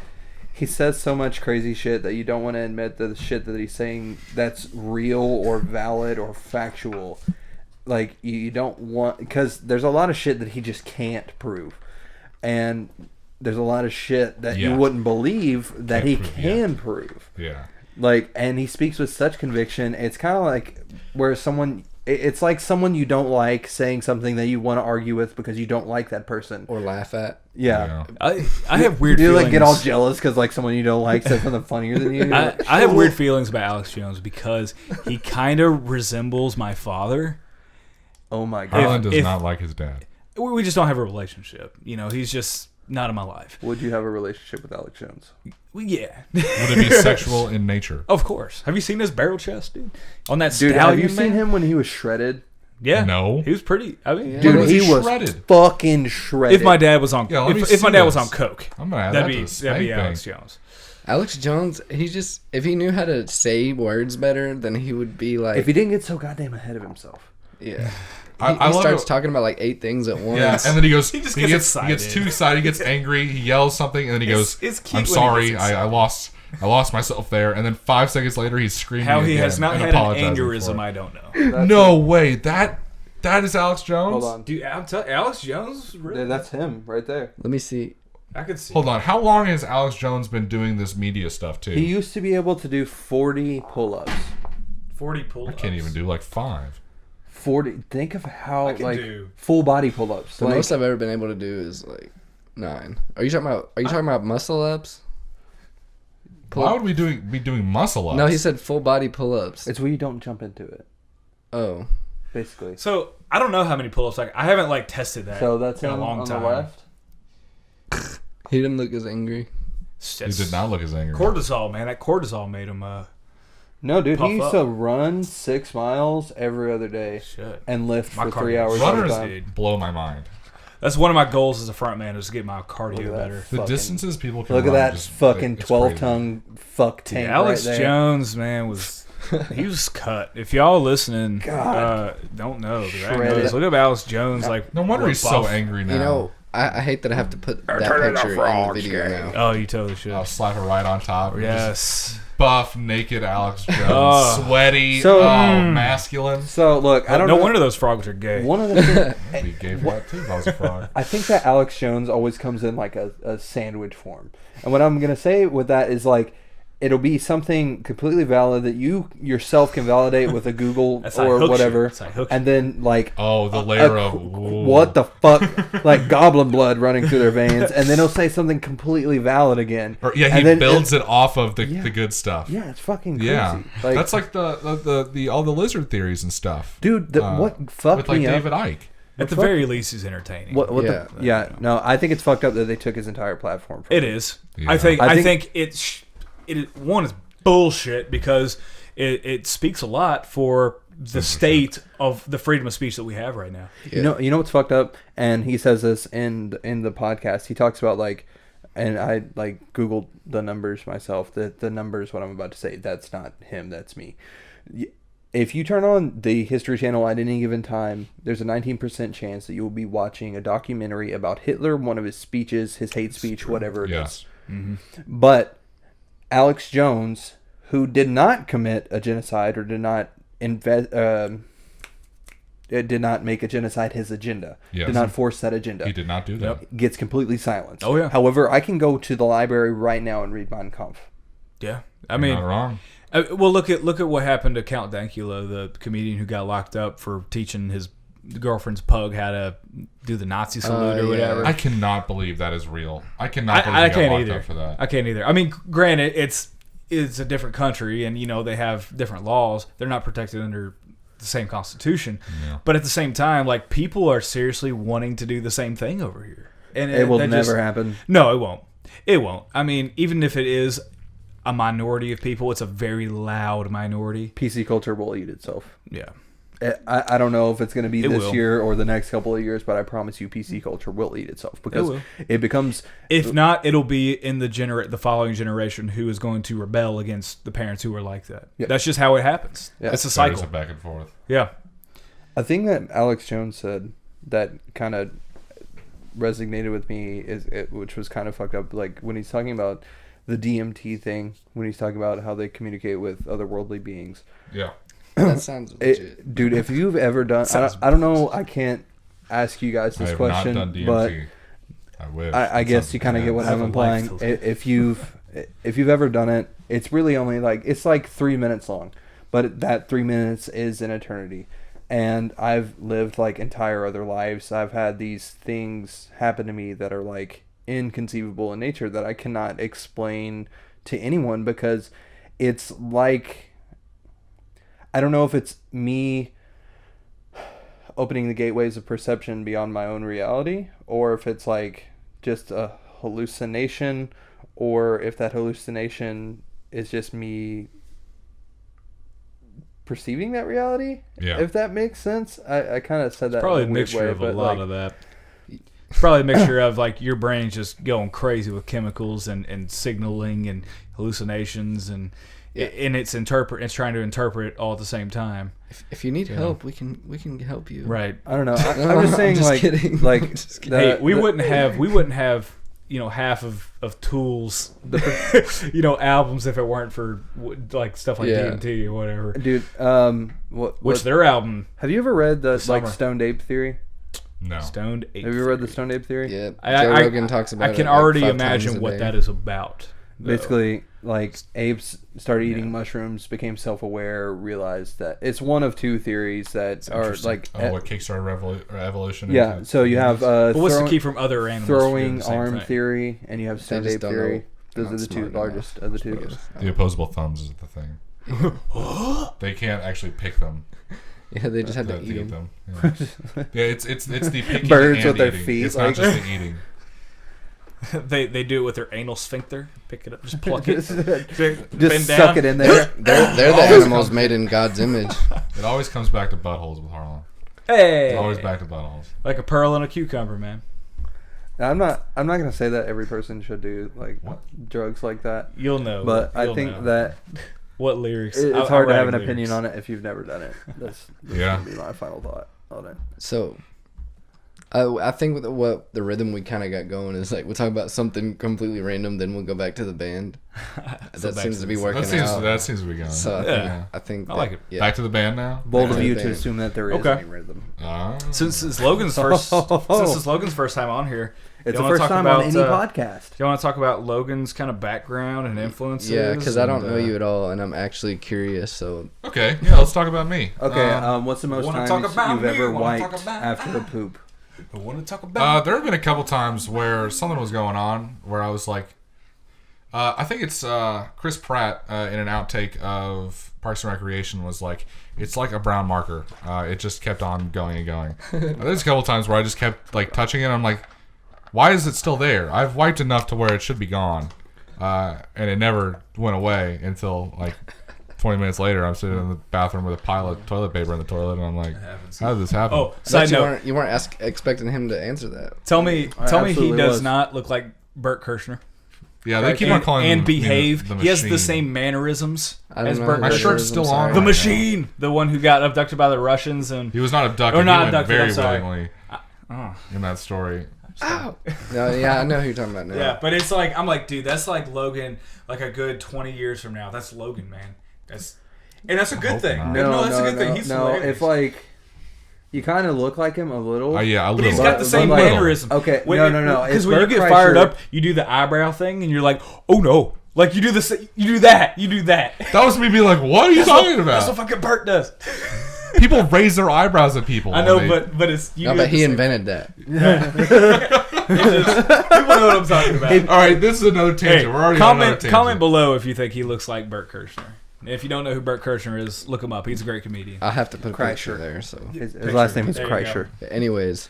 he says so much crazy shit that you don't want to admit that the shit that he's saying that's real or valid or factual. Like you don't want, because there's a lot of shit that he just can't prove, and there's a lot of shit that you wouldn't believe that he can prove. Yeah. Like, and he speaks with such conviction. It's kind of like where it's like someone you don't like saying something that you want to argue with because you don't like that person Or laugh at. Yeah. I have weird Do you feelings. like get all jealous because like someone you don't like said something funnier than you? I have weird feelings about Alex Jones because he kind of resembles my father. Oh my god. Harlan does not like his dad. We just don't have a relationship. You know, he's just not in my life. Would you have a relationship with Alex Jones? Well, yeah. Would it be sexual in nature? Of course. Have you seen his barrel chest, dude? On that Dude, stallion, have you seen him when he was shredded? Yeah. No. He was pretty. I mean, Dude, was he he was shredded? fucking shredded. if my dad was on, Yeah, let me if see my dad was this. on coke, I'm gonna add that'd that to be the spank Alex bank. Jones. Alex Jones, if he knew how to say words better, then he would be like. If he didn't get so goddamn ahead of himself. Yeah. I He love starts it. talking about like 8 things at once. Yeah, and then he goes. He, just gets gets he gets excited. too excited. He gets angry. He yells something, and then he goes, It's cute "I'm when he sorry. gets I lost myself there." And then 5 seconds later, he's screaming. How he again has not and had an apologizing for aneurysm, it. I don't know. No way. That is Alex Jones. Hold on. Dude, I'm telling Alex Jones. Really? Yeah, that's him right there. Let me see. I could see. Hold on. How long has Alex Jones been doing this media stuff too? He used to be able to do 40 pull-ups. 40 pull-ups. I can't even do like 5. 40. Think of how I can like do- full body pull-ups. The Like, most I've ever been able to do is like 9. Are you talking about muscle ups? Why would we be doing muscle ups? No, he said full body pull ups. it's where you don't jump into it, Oh. basically. So I don't know how many pull-ups. I haven't like tested that. So that's in a him long on time. the left. He didn't look as angry. He did not look as angry. Cortisol, man. That cortisol made him. No, dude, Puff he used up. to run 6 miles every other day Shit. and lift My for 3 cardio hours at a Runners time. blow my mind. That's one of my goals as a front man is to get my Look cardio at that. better. The Fucking- distances people can Look at run that just- fucking it's 12-tongue fuck Dude, tank Alex right there. Jones, man, he was cut. If y'all listening, God. don't know, Shredded. look up Alex Jones. Like, crazy. No wonder what he's so buff. angry now. You know, I hate that I have to put that picture in the video now. Oh, you totally should. I'll slap it right on top. Yes. Buff, naked Alex Jones. Oh. Sweaty. So- Masculine. So, look, I don't no know. wonder those frogs are gay. One of the things, I'd be gay for that too if I was a frog. I think that Alex Jones always comes in like a sandwich form. And what I'm going to say with that is like, it'll be something completely valid that you yourself can validate with a Google That's how I or hook whatever. shit. That's how I hook And then like Oh, the layer of ooh. what the fuck, like goblin blood running through their veins, and then he'll say something completely valid again. Or, yeah, And he then builds it off of the Yeah. good stuff. Yeah, it's fucking crazy. Yeah, Like, that's like the all the lizard theories and stuff. dude, what fucked with like me David up? Ike. At the fuck- very least, he's entertaining. What Yeah. no, I think it's fucked up that they took his entire platform from It him. is. Yeah. I think. I I think- think one is bullshit because it speaks a lot for the state of the freedom of speech that we have right now. You know what's fucked up? And he says this in the podcast. He talks about like, and I like Googled the numbers myself. The numbers, what I'm about to say, that's not him, that's me. If you turn on the History Channel at any given time, there's a 19% chance that you will be watching a documentary about Hitler, one of his speeches, his hate speech, whatever it is. Yes. But Alex Jones, who did not commit a genocide or did not did not make a genocide his agenda, Yes. did not force that agenda, He did not do that. gets completely silenced. Oh, yeah. However, I can go to the library right now and read Mein Kampf. Yeah, I You're mean, not wrong. well, look at what happened to Count Dankula, the comedian who got locked up for teaching his girlfriend's pug how to do the Nazi salute or yeah. whatever. I cannot believe that is real. I cannot believe I he got can't locked either. up for that. I can't either. I mean, granted, it's a different country, and they have different laws. They're not protected under the same constitution, Yeah. but at the same time, like people are seriously wanting to do the same thing over here, and It will that never happen. No, it won't. It won't. I mean, even if it is a minority of people, it's a very loud minority. PC culture will eat itself. Yeah. I don't know if it's going to be It this will. year or the next couple of years, but I promise you PC culture will eat itself because will. it becomes If not, it'll be in the following generation who is going to rebel against the parents who are like that. Yeah. That's just how it happens. Yeah. It's a There's cycle. a back and forth. Yeah. a thing that Alex Jones said that kind of resonated with me which was kind of fucked up. Like when he's talking about the DMT thing, when he's talking about how they communicate with otherworldly beings. Yeah. That sounds legit. Dude, if you've ever done, I don't know, I can't ask you guys I this have question, not done but DMT. I wish. I That guess sounds you kind of get what I have I'm a implying. life. If you've ever done it, it's really only it's like 3 minutes long, but that 3 minutes is an eternity. And I've lived like entire other lives. I've had these things happen to me that are like inconceivable in nature that I cannot explain to anyone because it's like, I don't know if it's me opening the gateways of perception beyond my own reality, or if it's like just a hallucination, or if that hallucination is just me perceiving that reality. Yeah. If that makes sense. I kind of said that Probably in a a weird mixture way, of a but lot like, of that. It's probably a mixture of like your brain's just going crazy with chemicals and signaling and hallucinations and it's trying to interpret all at the same time. If you need help, we can help you. Right. I don't know. I'm just saying, just like, kidding. like Hey, we wouldn't have half of Tool's albums if it weren't for like stuff like DMT or whatever. dude. Which their album Have you ever read the Summer. like Stoned Ape Theory? No. Stoned Ape. Have you read the Stoned Ape Theory? Yeah. I- Joe I- Rogan talks about it. I can like already 5 times imagine a what day. that is about. Basically, like apes started eating mushrooms, became self-aware, realized that it's one of two theories that are like. what kickstarted evolution? Yeah, so you have But what's the key from other animals? to do throwing the same arm thing? theory, and you have Stoned just Ape don't theory. know. Those Not are the two smart largest of the two. The opposable thumbs is the thing. They can't actually pick them. Yeah, they just had to to eat eat them. them. Yeah, it's the picking Birds and with their eating. feet, It's like- not just the eating. they do it with their anal sphincter. Pick it up, just pluck it. Just Bend suck down. it in there. They're the animals made in God's image. It always comes back to buttholes with Harlan. Hey, It's always back to buttholes. like a pearl in a cucumber, man. I'm not gonna say that every person should do like What? drugs like that, You'll know. but I You'll think know. that What lyrics? it's hard to have an opinion on it if you've never done it. That's Yeah. gonna be my final thought on it. So, I think what the rhythm we kind of got going is like we'll talk about something completely random, then we'll go back to the band. That seems to be working out. That seems to be going. So I think I like it. Yeah. Back to the band now. Bold Yeah. of you Okay. to assume that there is Okay. any rhythm. Since it's Logan's first, time on here, It's you the wanna first talk time about, on any podcast. Do you want to talk about Logan's kind of background and influences? Yeah, because I don't and, know you at all, and I'm actually curious. So Okay, yeah, let's talk about me. Okay, what's the most wanna times talk about you've me? ever Wanna talk wiped about- after a poop? I want to talk about. There have been a couple times where something was going on where I was like, I think it's Chris Pratt in an outtake of Parks and Recreation was like, it's like a brown marker. It just kept on going and going. There's a couple times where I just kept like touching it. I'm like, why is it still there? I've wiped enough to where it should be gone, and it never went away until like 20 minutes later. I'm sitting in the bathroom with a pile of toilet paper in the toilet, and I'm like, how did this happen? Oh, side you note. weren't expecting him to answer that. Tell me he absolutely does was. not look like Bert Kirshner. yeah, they keep on calling and him behave. the he has the machine. same mannerisms I don't as know Bert who My that Kirshner. shirt's is, still I'm on. sorry. The right machine, the one who got abducted by the Russians, and He was not abducted. Or not He went abducted, very I'm sorry. willingly in that story. Ow! No, yeah, I know who you're talking about now. yeah. But it's like I'm like, dude, that's like Logan, like a good 20 years from now. That's Logan, man. That's a good thing. not. No, that's a good thing. He's hilarious. if like you kind of look like him a little. Yeah, a But little. he's got the same like- mannerism. Okay, When- no. Because It's when you Bert get fired Kreischer. up, you do the eyebrow thing, and you're like, oh no, like you do this, you do that. That was me being like, what are you talking That's what about? fucking Bert does. People raise their eyebrows at people. I know, when they- but it's you. No, do but it the he same- invented that. It's just- people know what I'm talking about. All right, this is another tangent. Hey, We're already on another comment tangent. comment below if you think he looks like Bert Kirshner. If you don't know who Bert Kirshner is, look him up. He's a great comedian. I'll have to put a picture Kreischer. there. So, His last name is There you go. Kreischer. anyways,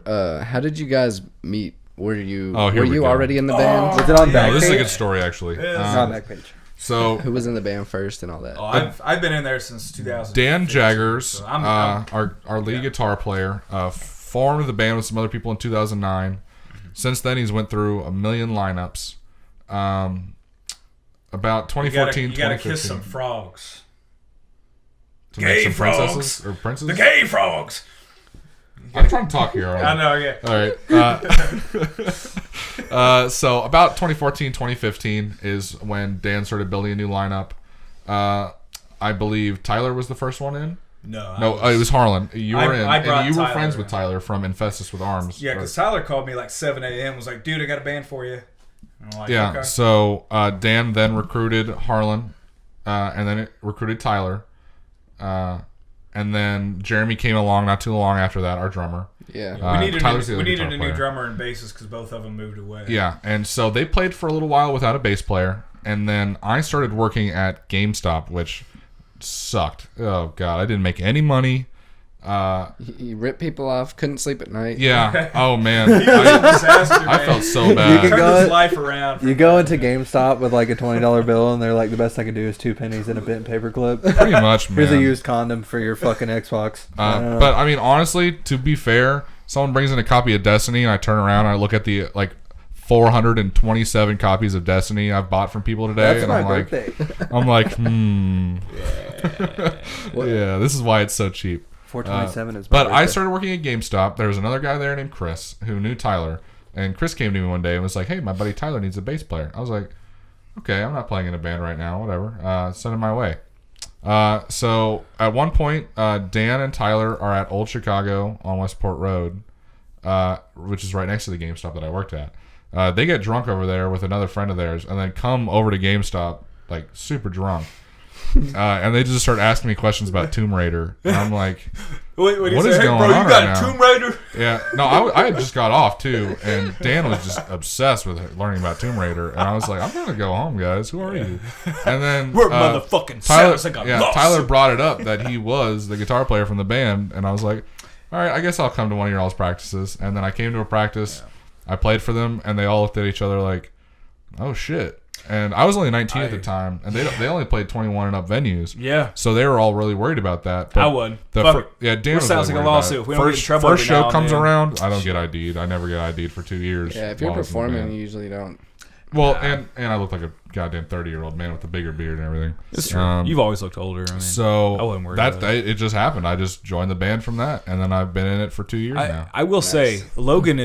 how did you guys meet? Were you Oh, here were we you go. already in the band? Was it on No, this is a Backpage? good story actually. Not Backpage. So Who was in the band first and all that? Oh, I've been in there since 2000. Dan Jaggers, So I'm- our lead guitar player, formed the band with some other people in 2009. Since then, he's went through a million lineups. About 2014, you gotta 2015. kiss some frogs. to make gay some frogs. princesses or princes. The gay frogs. I'm trying to talk here. I know. Yeah. All right. So about 2014, 2015 is when Dan started building a new lineup. I believe Tyler was the first one in. No. It was Harlan. You were in, I brought and you were Tyler friends in. with Tyler from Infestus with Arms. Yeah, because Tyler called me like 7 a.m. Was like, dude, I got a band for you. And I'm like, Yeah. okay. So Dan then recruited Harlan, and then it recruited Tyler, and then Jeremy came along not too long after that. Our drummer. Yeah. We needed Tyler's the a other new guitar drummer and bassist because both of them moved away. Yeah, and so they played for a little while without a bass player, and then I started working at GameStop, which sucked. Oh god, I didn't make any money. You rip people off. Couldn't sleep at night. Yeah. Oh man. Disaster, I man. felt so bad. can Turn go- his life around. You go into GameStop with like a $20 bill, and they're like, the best I can do is 2 pennies and a bent paper clip. Pretty much, man. Here's a used condom for your fucking Xbox. But I mean, honestly, to be fair, someone brings in a copy of Destiny, and I turn around and I look at the 427 copies of Destiny I've bought from people today, That's and my I'm like, birthday. I'm like, yeah, this is why it's so cheap. 427 is my But I birthday. started working at GameStop. There was another guy there named Chris who knew Tyler, and Chris came to me one day and was like, "Hey, my buddy Tyler needs a bass player." I was like, "Okay, I'm not playing in a band right now. Whatever. Send him my way." So at one point, Dan and Tyler are at Old Chicago on Westport Road, which is right next to the GameStop that I worked at. They get drunk over there with another friend of theirs, and then come over to GameStop like super drunk. And they just start asking me questions about Tomb Raider. And I'm like, What What is is hey, going bro, on you got right a now? Tomb Raider? yeah. No, I had just got off too, and Dan was just obsessed with learning about Tomb Raider. And I was like, I'm going to go home, guys. Who are you? And then We're motherfucking Tyler, South. I got lost. Tyler brought it up that he was the guitar player from the band. And I was like, all right, I guess I'll come to one of your all's practices. And then I came to a practice. I played for them, and they all looked at each other like, oh, shit. And I was only 19 at the time, and they only played 21 and up venues. Yeah. So they were all really worried about that. But I would. The Fuck it. yeah, Dan We're was sounds really like a worried about lawsuit. it. If we don't get in trouble First every now show and comes then. around, I don't get ID'd. I never get ID'd for 2 years. Yeah, if you're while I was in the performing, band. you usually don't. Well, and I look like a goddamn 30-year-old man with a bigger beard and everything. It's true. You've always looked older. I mean, So I wouldn't worry that about it just happened. I just joined the band from that, and then I've been in it for 2 years now. I will say Logan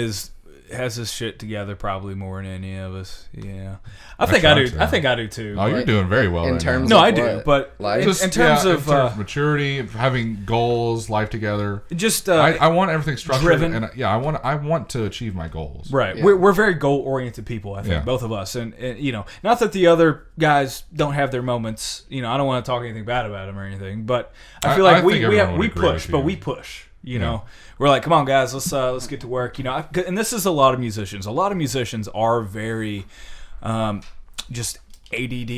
has his shit together probably more than any of us. Yeah, I think I try do. to. I think I do too. Oh, you're doing very well in right terms now. No, of I do. what? But Life? in terms of maturity, having goals, life together. just I want everything structured, driven. and I want to achieve my goals. right, Yeah. we're very goal oriented people. I think Yeah. both of us, and not that the other guys don't have their moments. I don't want to talk anything bad about them or anything, but I feel like I think everyone would we agree push, with but you. we push. We're like, come on, guys, let's get to work. And this is a lot of musicians. A lot of musicians are very just ADD.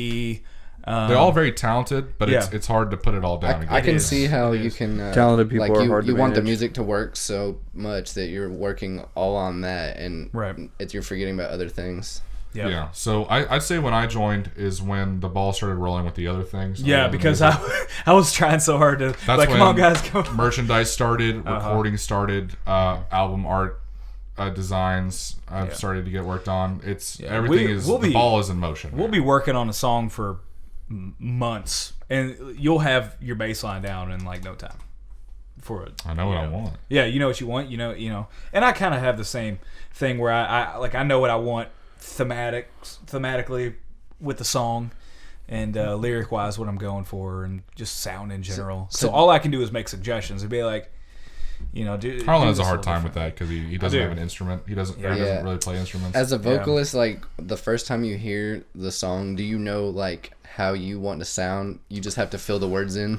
They're all very talented, but yeah. it's hard to put it all down. I can is. see how It you is. can Talented people like are you, hard to you want the manage. music to work so much that you're working all on that, and Right. you're forgetting about other things. Yep. Yeah. So I'd say when I joined is when the ball started rolling with the other things. Yeah, other than because music. I was trying so hard to That's come on, when guys, go. merchandise started, recording started, album art designs I've started to get worked on. It's everything the ball is in motion. We'll be working on a song for months, and you'll have your bass line down in like no time. For it, I know what I want. Yeah, you know what you want. And I kind of have the same thing where I know what I want thematically with the song, and lyric wise what I'm going for, and just sound in general. So all I can do is make suggestions and be like, Harlan has a hard time with that because he doesn't do. have an instrument. He doesn't Yeah. really play instruments. As a vocalist, like the first time you hear the song, do you know like how you want to sound? You just have to fill the words in.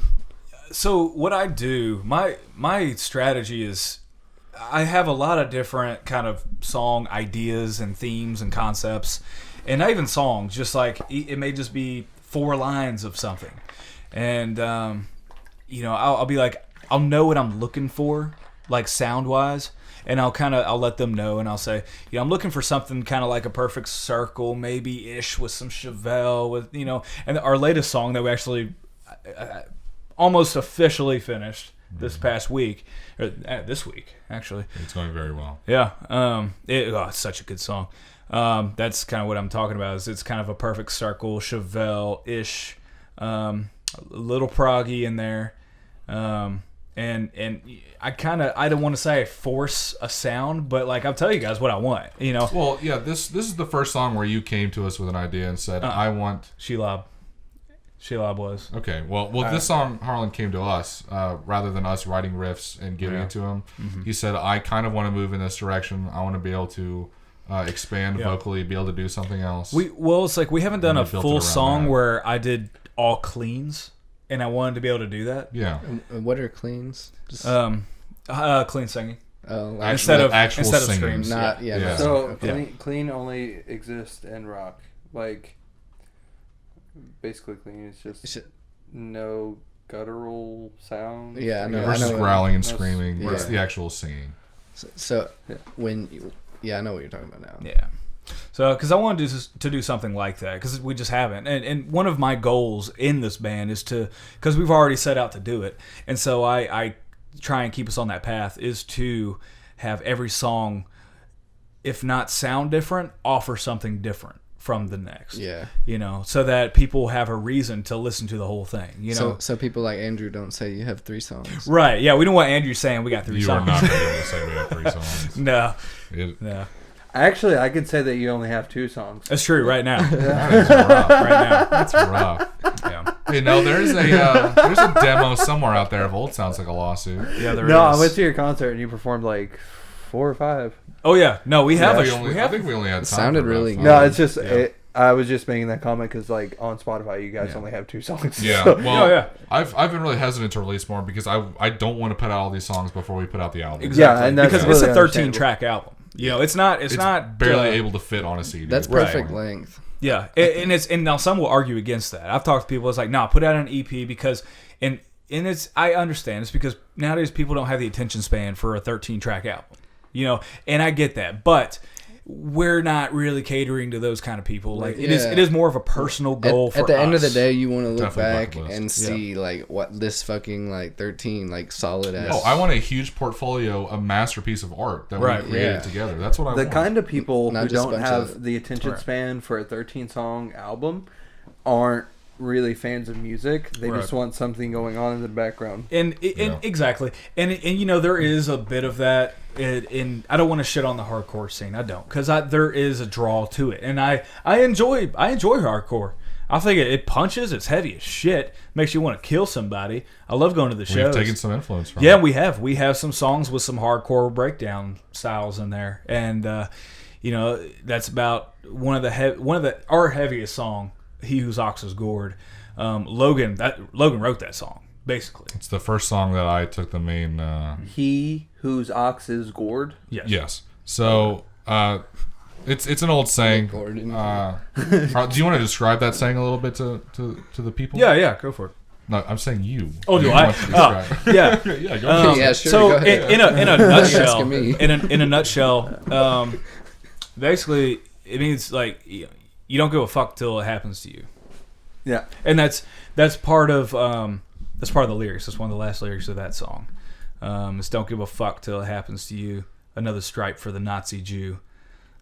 So what I do, my strategy is, I have a lot of different kind of song ideas and themes and concepts, and not even songs. Just like it may just be 4 lines of something, and I'll be like, I'll know what I'm looking for, like sound wise, and I'll let them know, and I'll say, I'm looking for something kind of like a perfect circle, maybe ish with some Chevelle, with and our latest song that we actually almost officially finished this past week, or this week actually. It's going very well. Yeah, it's such a good song. That's kind of what I'm talking about. Is it's kind of a perfect circle, Chevelle-ish, a little proggy in there, and I don't want to say I force a sound, but like I'll tell you guys what I want. Well, yeah, this is the first song where you came to us with an idea and said, I want... Shelob was. Okay, well, this song, Harlan came to us, rather than us writing riffs and giving it to him. Mm-hmm. He said, I kind of want to move in this direction. I want to be able to expand vocally, be able to do something else. It's like we haven't done And a we built it full around song that. where I did all cleans, and I wanted to be able to do that. Yeah. What are cleans? Just, Clean singing. Instead of singing. screams. not Yeah. no. So Okay. clean only exists in rock. Like basically clean is just no guttural sound. Yeah, I know. Versus growling and screaming. Yeah. It's the actual singing. So when I know what you're talking about now. Yeah. So, because I wanted to do something like that, because we just haven't. And one of my goals in this band is to, because we've already set out to do it, and so I try and keep us on that path, is to have every song, if not sound different, offer something different from the next. Yeah. You know, so that people have a reason to listen to the whole thing. You know, So people like Andrew don't say you have 3 songs. right? Yeah, we don't want Andrew saying we got 3 You songs. are not going to be able to say we have 3 songs. No, It, no, Actually, I could say that you only have 2 songs. that's true. Right now, that is rough. right now. That's rough. Yeah, Hey, no, there's a demo somewhere out there of Old Sounds Like a Lawsuit. yeah. There No, is. I went to your concert and you performed like 4 or 5. Oh yeah, no, we have I think we only had time. sounded for really about good. No, 5. it's just I was just making that comment because like on Spotify, you guys only have 2 songs. Yeah, So- well, Oh, yeah. I've been really hesitant to release more because I don't want to put out all these songs before we put out the album. Exactly. Yeah, and that's because really it's a 13 understandable. track album. You know, it's not barely able to fit on a CD. That's perfect length. Yeah, and now some will argue against that. I've talked to people. It's like, no, put out an EP because and it's I understand. It's because nowadays people don't have the attention span for a 13 track album. You know, and I get that, but we're not really catering to those kind of people. Like it is more of a personal goal for at the end of the us. day, you want to look Definitely back bucket list. and see like what this fucking like 13 like solid ass. Oh, I want a huge portfolio, a masterpiece of art that Right, we created yeah. together. That's what I The want. kind of people Not who just a don't bunch have of- the attention Right. span for a 13-song album aren't really fans of music. They Right. just want something going on in the background. And exactly, and you know there is a bit of that. In I don't want to shit on the hardcore scene. I don't, because there is a draw to it, and I enjoy hardcore. I think it punches. It's heavy as shit. Makes you want to kill somebody. I love going to the We've shows. taken some influence from Yeah, it. we have some songs with some hardcore breakdown styles in there, and you know that's about one of our heaviest song, "He Whose Ox Is Gored." Logan wrote that song basically. It's the first song that I took the main. He whose ox is gored. Yes. So it's an old saying. Gordon. Do you want to describe that saying a little bit to the people? Yeah, go for it. No, I'm saying you. Oh, do You I? want to describe- Yeah. yeah, go ahead. Yeah, sure, So go ahead. in a nutshell, asking me. in a nutshell, basically it means like you don't give a fuck till it happens to you, Yeah. and that's part of the lyrics. That's one of the last lyrics of that song. It's don't give a fuck till it happens to you. Another stripe for the Nazi Jew.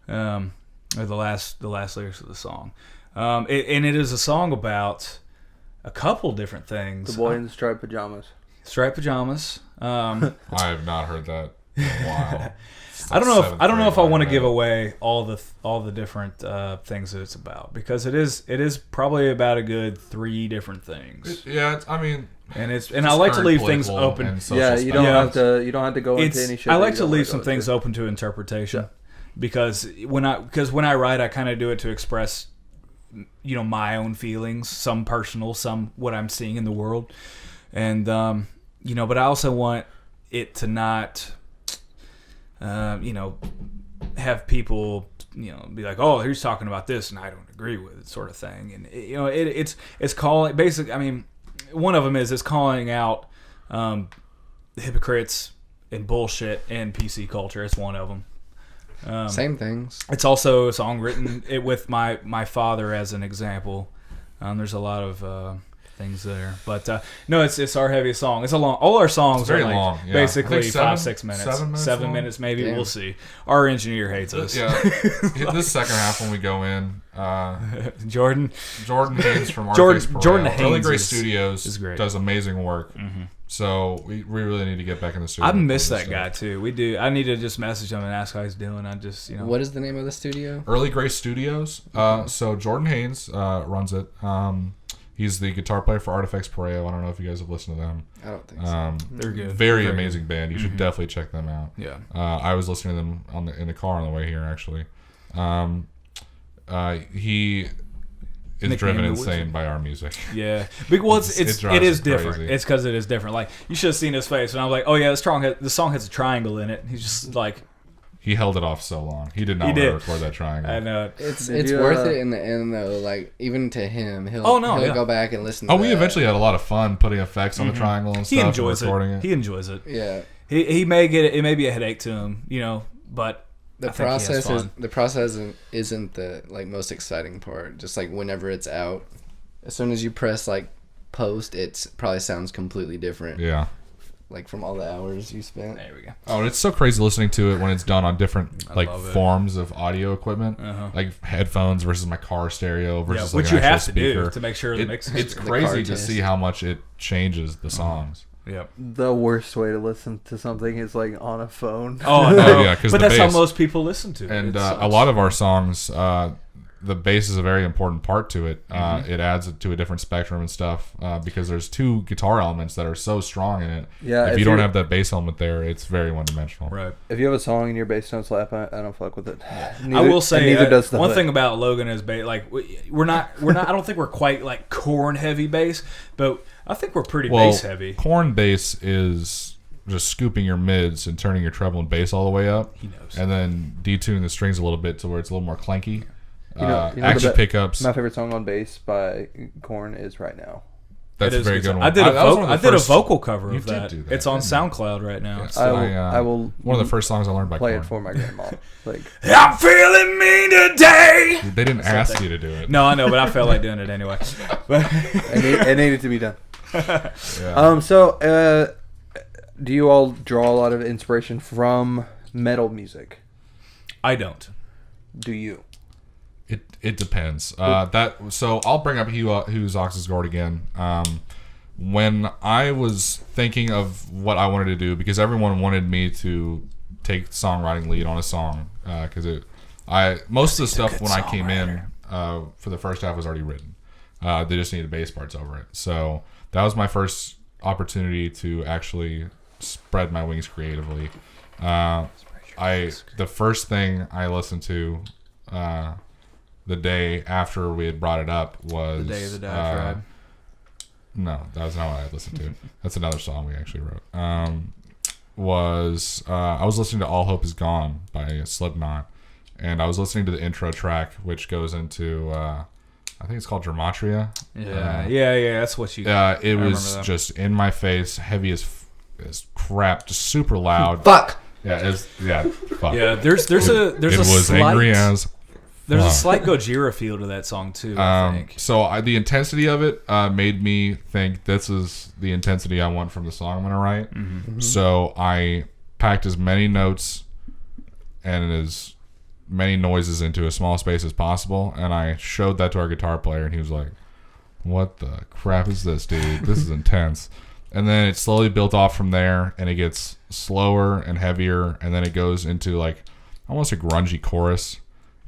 Or the last lyrics of the song. And it is a song about a couple different things. The boy in the striped pajamas. Striped pajamas. I have not heard that in a while. It's I don't like know seventh if I grade want to when I give read it. away all the different things that it's about, because it is probably about a good 3 different things. I mean, And I it's like to current leave things political open. and social Yeah, you don't spectrum. have to go into any shit. I that like you to don't leave wanna some go things into. open to interpretation, because when I write, I kind of do it to express, you know, my own feelings, some personal, some what I'm seeing in the world, and you know, but I also want it to not, you know, have people, you know, be like, oh, he's talking about this and I don't agree with it, sort of thing. And you know, it's calling basically. I mean, one of them is it's calling out hypocrites and bullshit in PC culture. It's one of them. Same things. It's also a song written with my father as an example. There's a lot of things there, but no, it's our heaviest song. It's all our songs It's very are like long, yeah. basically I think 5-6 minutes, 7 minutes long? maybe. Damn. We'll see. Our engineer hates us. Yeah, this second half when we go in, Jordan Haynes from Jordan Really Haynes Great is Studios great. does amazing work. So we really need to get back in the studio. I and miss play that this guy stuff. too. We do. I need to just message him and ask how he's doing. I just, you know. What is the name of the studio? Early Gray Studios. So Jordan Haynes runs it. He's the guitar player for Artifacts Pareo. I don't know if you guys have listened to them. I don't think so. They're good. Very They're amazing band. You should definitely check them out. Yeah. I was listening to them in the car on the way here, actually. He is Nickname driven the insane Wizard. by our music. Yeah, because It drives it is him different. crazy. It's because it is different. Like, you should have seen his face, and I was like, "Oh yeah, the song has a triangle in it." He's just like, He held it off so long. He did not want to record that triangle. I know. It's worth it in the end, though. Like, even to him, he'll go back and listen to we eventually had a lot of fun putting effects on the triangle and stuff. He enjoys it. He enjoys it. Yeah. He may get it. It may be a headache to him, but the process isn't the like most exciting part. Just like whenever it's out, as soon as you press like post, it probably sounds completely different. Yeah. Like from all the hours you spent. There we go. Oh, and it's so crazy listening to it when it's done on different forms of audio equipment, like headphones versus my car stereo versus which like you an have actual to speaker. do to make sure the mix. It's crazy to see how much it changes the songs. Yep. The worst way to listen to something is like on a phone. Oh no! Yeah, but that's how most people listen to it. And a lot of our songs, the bass is a very important part to it. It adds it to a different spectrum and stuff because there's two guitar elements that are so strong in it. Yeah, if you don't have that bass element there, it's very one-dimensional. Right. If you have a song and your bass don't slap, I don't fuck with it. I will say neither does the one hood. thing about Logan is like we're not. I don't think we're quite like Korn heavy bass, but I think we're pretty bass heavy. Korn bass is just scooping your mids and turning your treble and bass all the way up. He knows. And then detuning the strings a little bit to where it's a little more clanky. Action pickups. My favorite song on bass by Korn is Right Now. That's a very good one. I did a vocal cover of that. Did do that. It's on SoundCloud right now. Yes, I will one of the first songs I learned by play Korn. it for my grandma. Like, I'm feeling mean today. They didn't ask you to do it. No, I know, but I felt like doing it anyway. it needed to be done. Yeah. So, do you all draw a lot of inspiration from metal music? I don't. Do you? It depends. So I'll bring up Who's Ox's Gourd again. When I was thinking of what I wanted to do, because everyone wanted me to take songwriting lead on a song, because most of the stuff when I came in for the first half was already written. They just needed bass parts over it. So that was my first opportunity to actually spread my wings creatively. The first thing I listened to the day after we had brought it up was The Day of the Diatribe. No, that was not what I listened to. That's another song we actually wrote. I was listening to All Hope Is Gone by Slipknot, and I was listening to the intro track, which goes into I think it's called Gematria. Yeah, that's what you. It was just in my face, heavy as crap, just super loud. Fuck. Yeah, fuck. Yeah, there's a slight, angry as. There's a slight Gojira feel to that song too. I think. So the intensity of it made me think this is the intensity I want from the song I'm gonna write. Mm-hmm. So I packed as many notes and as many noises into a small space as possible, and I showed that to our guitar player, and he was like, "What the crap is this, dude? This is intense." And then it slowly built off from there, and it gets slower and heavier, and then it goes into like almost a grungy chorus.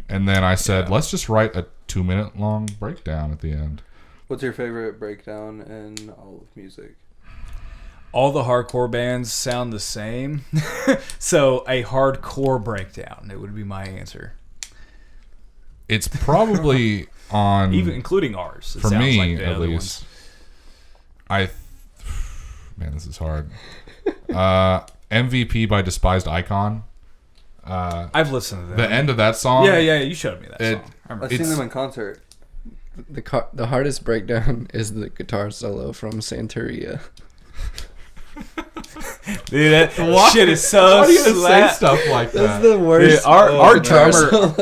And then I said, let's just write a 2-minute long breakdown at the end. What's your favorite breakdown in all of music? All the hardcore bands sound the same. So a hardcore breakdown, it would be my answer. It's probably on... Even including ours. It for sounds me, like the at other least. ones. Man, this is hard. MVP by Despised Icon. I've listened to that. The end of that song. Yeah, you showed me that song. I've seen them in concert. The hardest breakdown is the guitar solo from Santeria. Dude, that shit is so Why do you say slap. stuff like that? That's the worst. Dude, our guitar drummer, solo.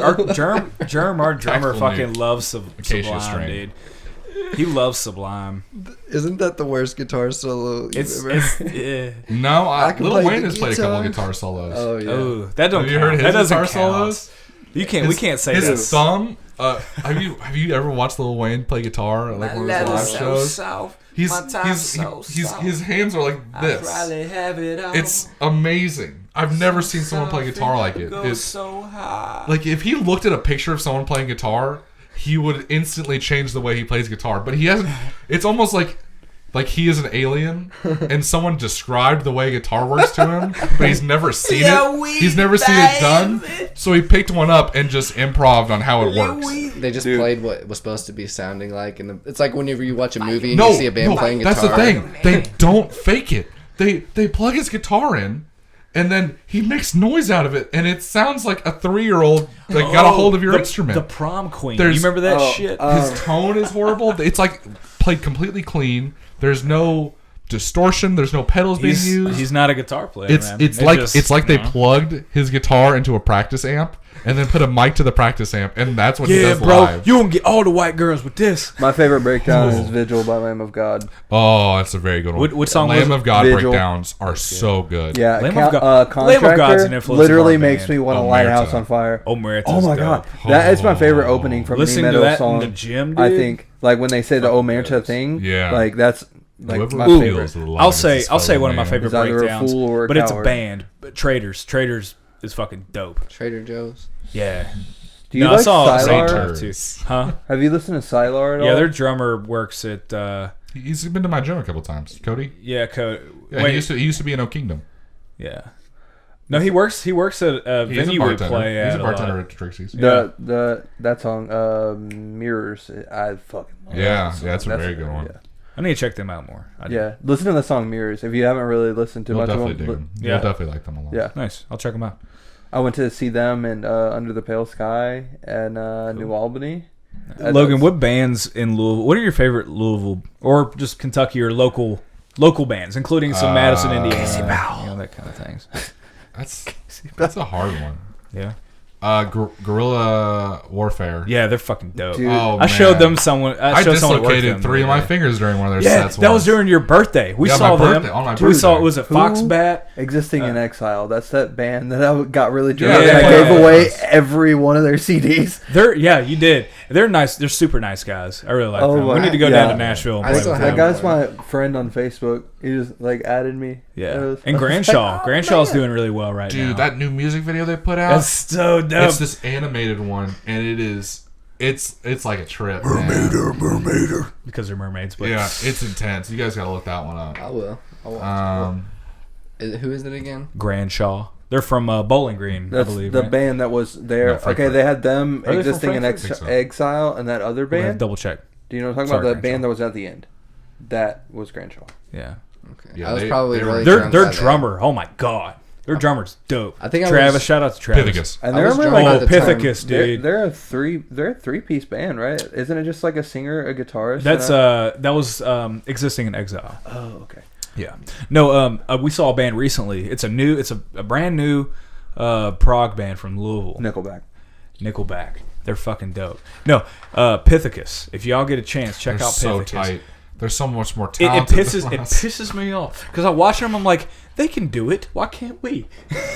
our drummer fucking Tactful loves Acacia Sublime, string. dude. He loves Sublime. Isn't that the worst guitar solo you've ever? No, can Lil play Wayne the has played a couple of guitar. guitar solos. Oh yeah. Oh, that don't Have you count. heard his That doesn't guitar count. solos? You can't. We can't say His that. thumb. Have you ever watched Lil Wayne play guitar at like one of his live shows? His hands are like this. It's amazing. I've never seen someone play guitar like it. It's so high. like if he looked at a picture of someone playing guitar, he would instantly change the way he plays guitar. But he hasn't. It's almost like he is an alien, and someone described the way guitar works to him, but he's never seen it. He's never seen it done, so he picked one up and just improved on how it works. They just played what it was supposed to be sounding like, and it's like whenever you watch a movie and you see a band playing guitar. That's the thing. They don't fake it. They plug his guitar in, and then he makes noise out of it, and it sounds like a 3-year-old that got a hold of your instrument. The prom queen. You remember that shit? His tone is horrible. It's like played completely clean. There's no distortion. There's no pedals being used. He's not a guitar player. It's like they plugged his guitar into a practice amp and then put a mic to the practice amp, and that's what he does live. You won't get all the white girls with this. My favorite breakdown is "Vigil" by Lamb of God. Oh, that's a very good one. What song? Lamb of God Vigil. breakdowns are so good. Yeah, Lamb of God's an Contractor influence literally of our makes band. me want to Oh, light a Omerta. house on fire. Omerta's Oh my dope. god, that is my favorite opening from Listening any to metal that song. in the gym, I dude. think like when they say the Omerta thing. Yeah. like that's like Whoever my feels favorite. the love I'll is say his fellow one of my man. favorite He's either a breakdowns, fool or a but it's a coward. band. But Traders is fucking dope. Trader Joe's. Yeah. Do you I like saw Sylar? Sylar too. Huh? Have you listened to Sylar at all? Yeah, their drummer works at. He's been to my gym a couple times. Cody. Yeah, Yeah, he used to be in O Kingdom. Yeah. No, he works at a He's venue a we bartender. play at. He's a a lot. bartender at Trixie's. That song, Mirrors. I fucking love Yeah, that song. that's a very good one. Yeah. I need to check them out more. Yeah, listen to the song "Mirrors" if you haven't really listened to You'll much of definitely dig them. them. Yeah. You'll definitely like them a lot. Yeah, Nice. I'll check them out. I went to see them in Under the Pale Sky and New Albany. Logan, what bands in Louisville? What are your favorite Louisville or just Kentucky or local bands, including some Madison, Indiana, that kind of things? That's a hard one. Yeah. Guerrilla Warfare. Yeah, they're fucking dope. Dude. Oh, I showed man. them someone. I showed someone that worked dislocated them 3 of the my other day. fingers during one of their Yeah, sets. that was once. during your birthday. We Yeah, saw my them. birthday, on my We saw. birthday. Was it Who? Foxbat? Existing in Exile. That's that band that I got really drunk. Yeah, and I yeah, gave yeah. away every one of their CDs. You did. They're nice. They're super nice guys. I really like Oh, them. We my- need to go yeah. down to Nashville and I play still with have them. That guy's my friend on Facebook. He just added me. Yeah, It was- and I was Granshaw. like, Granshaw's doing really well right now. Dude, that new music video they put out. That's so dope. It's this animated one, and it's like a trip. Mermaider. Because they're mermaids. But Yeah, it's intense. You guys gotta look that one up. I will. I'll watch it. Who is it again? Granshaw. They're from Bowling Green, That's I believe. the right? band that was there. No, Frankfurt. Okay, they had them Are they from existing in Frankfurt? I think so. Exile and that other We're gonna band. double check. Do you know what I'm talking Sorry, about? The Granshaw. band that was at the end. That was Granshaw. Yeah. Okay. Yeah, I was they- probably they were- really Their drunk that day. drummer. Oh my god. Their drummer's dope. I think I Travis. was- Shout out to Travis. Pithecus. And I they're was only drunk like at the time. Pithecus, dude. they're a three-piece band, right? Isn't it just like a singer, a guitarist? That's and that was existing in Exile. oh, okay. Yeah. No, we saw a band recently. It's a brand new prog band from Louisville. Nickelback. They're fucking dope. No, Pithecus. If y'all get a chance, check They're out so Pithecus. tight. They're so much more It talented. pisses me off because I watch them. I'm like, they can do it. Why can't we?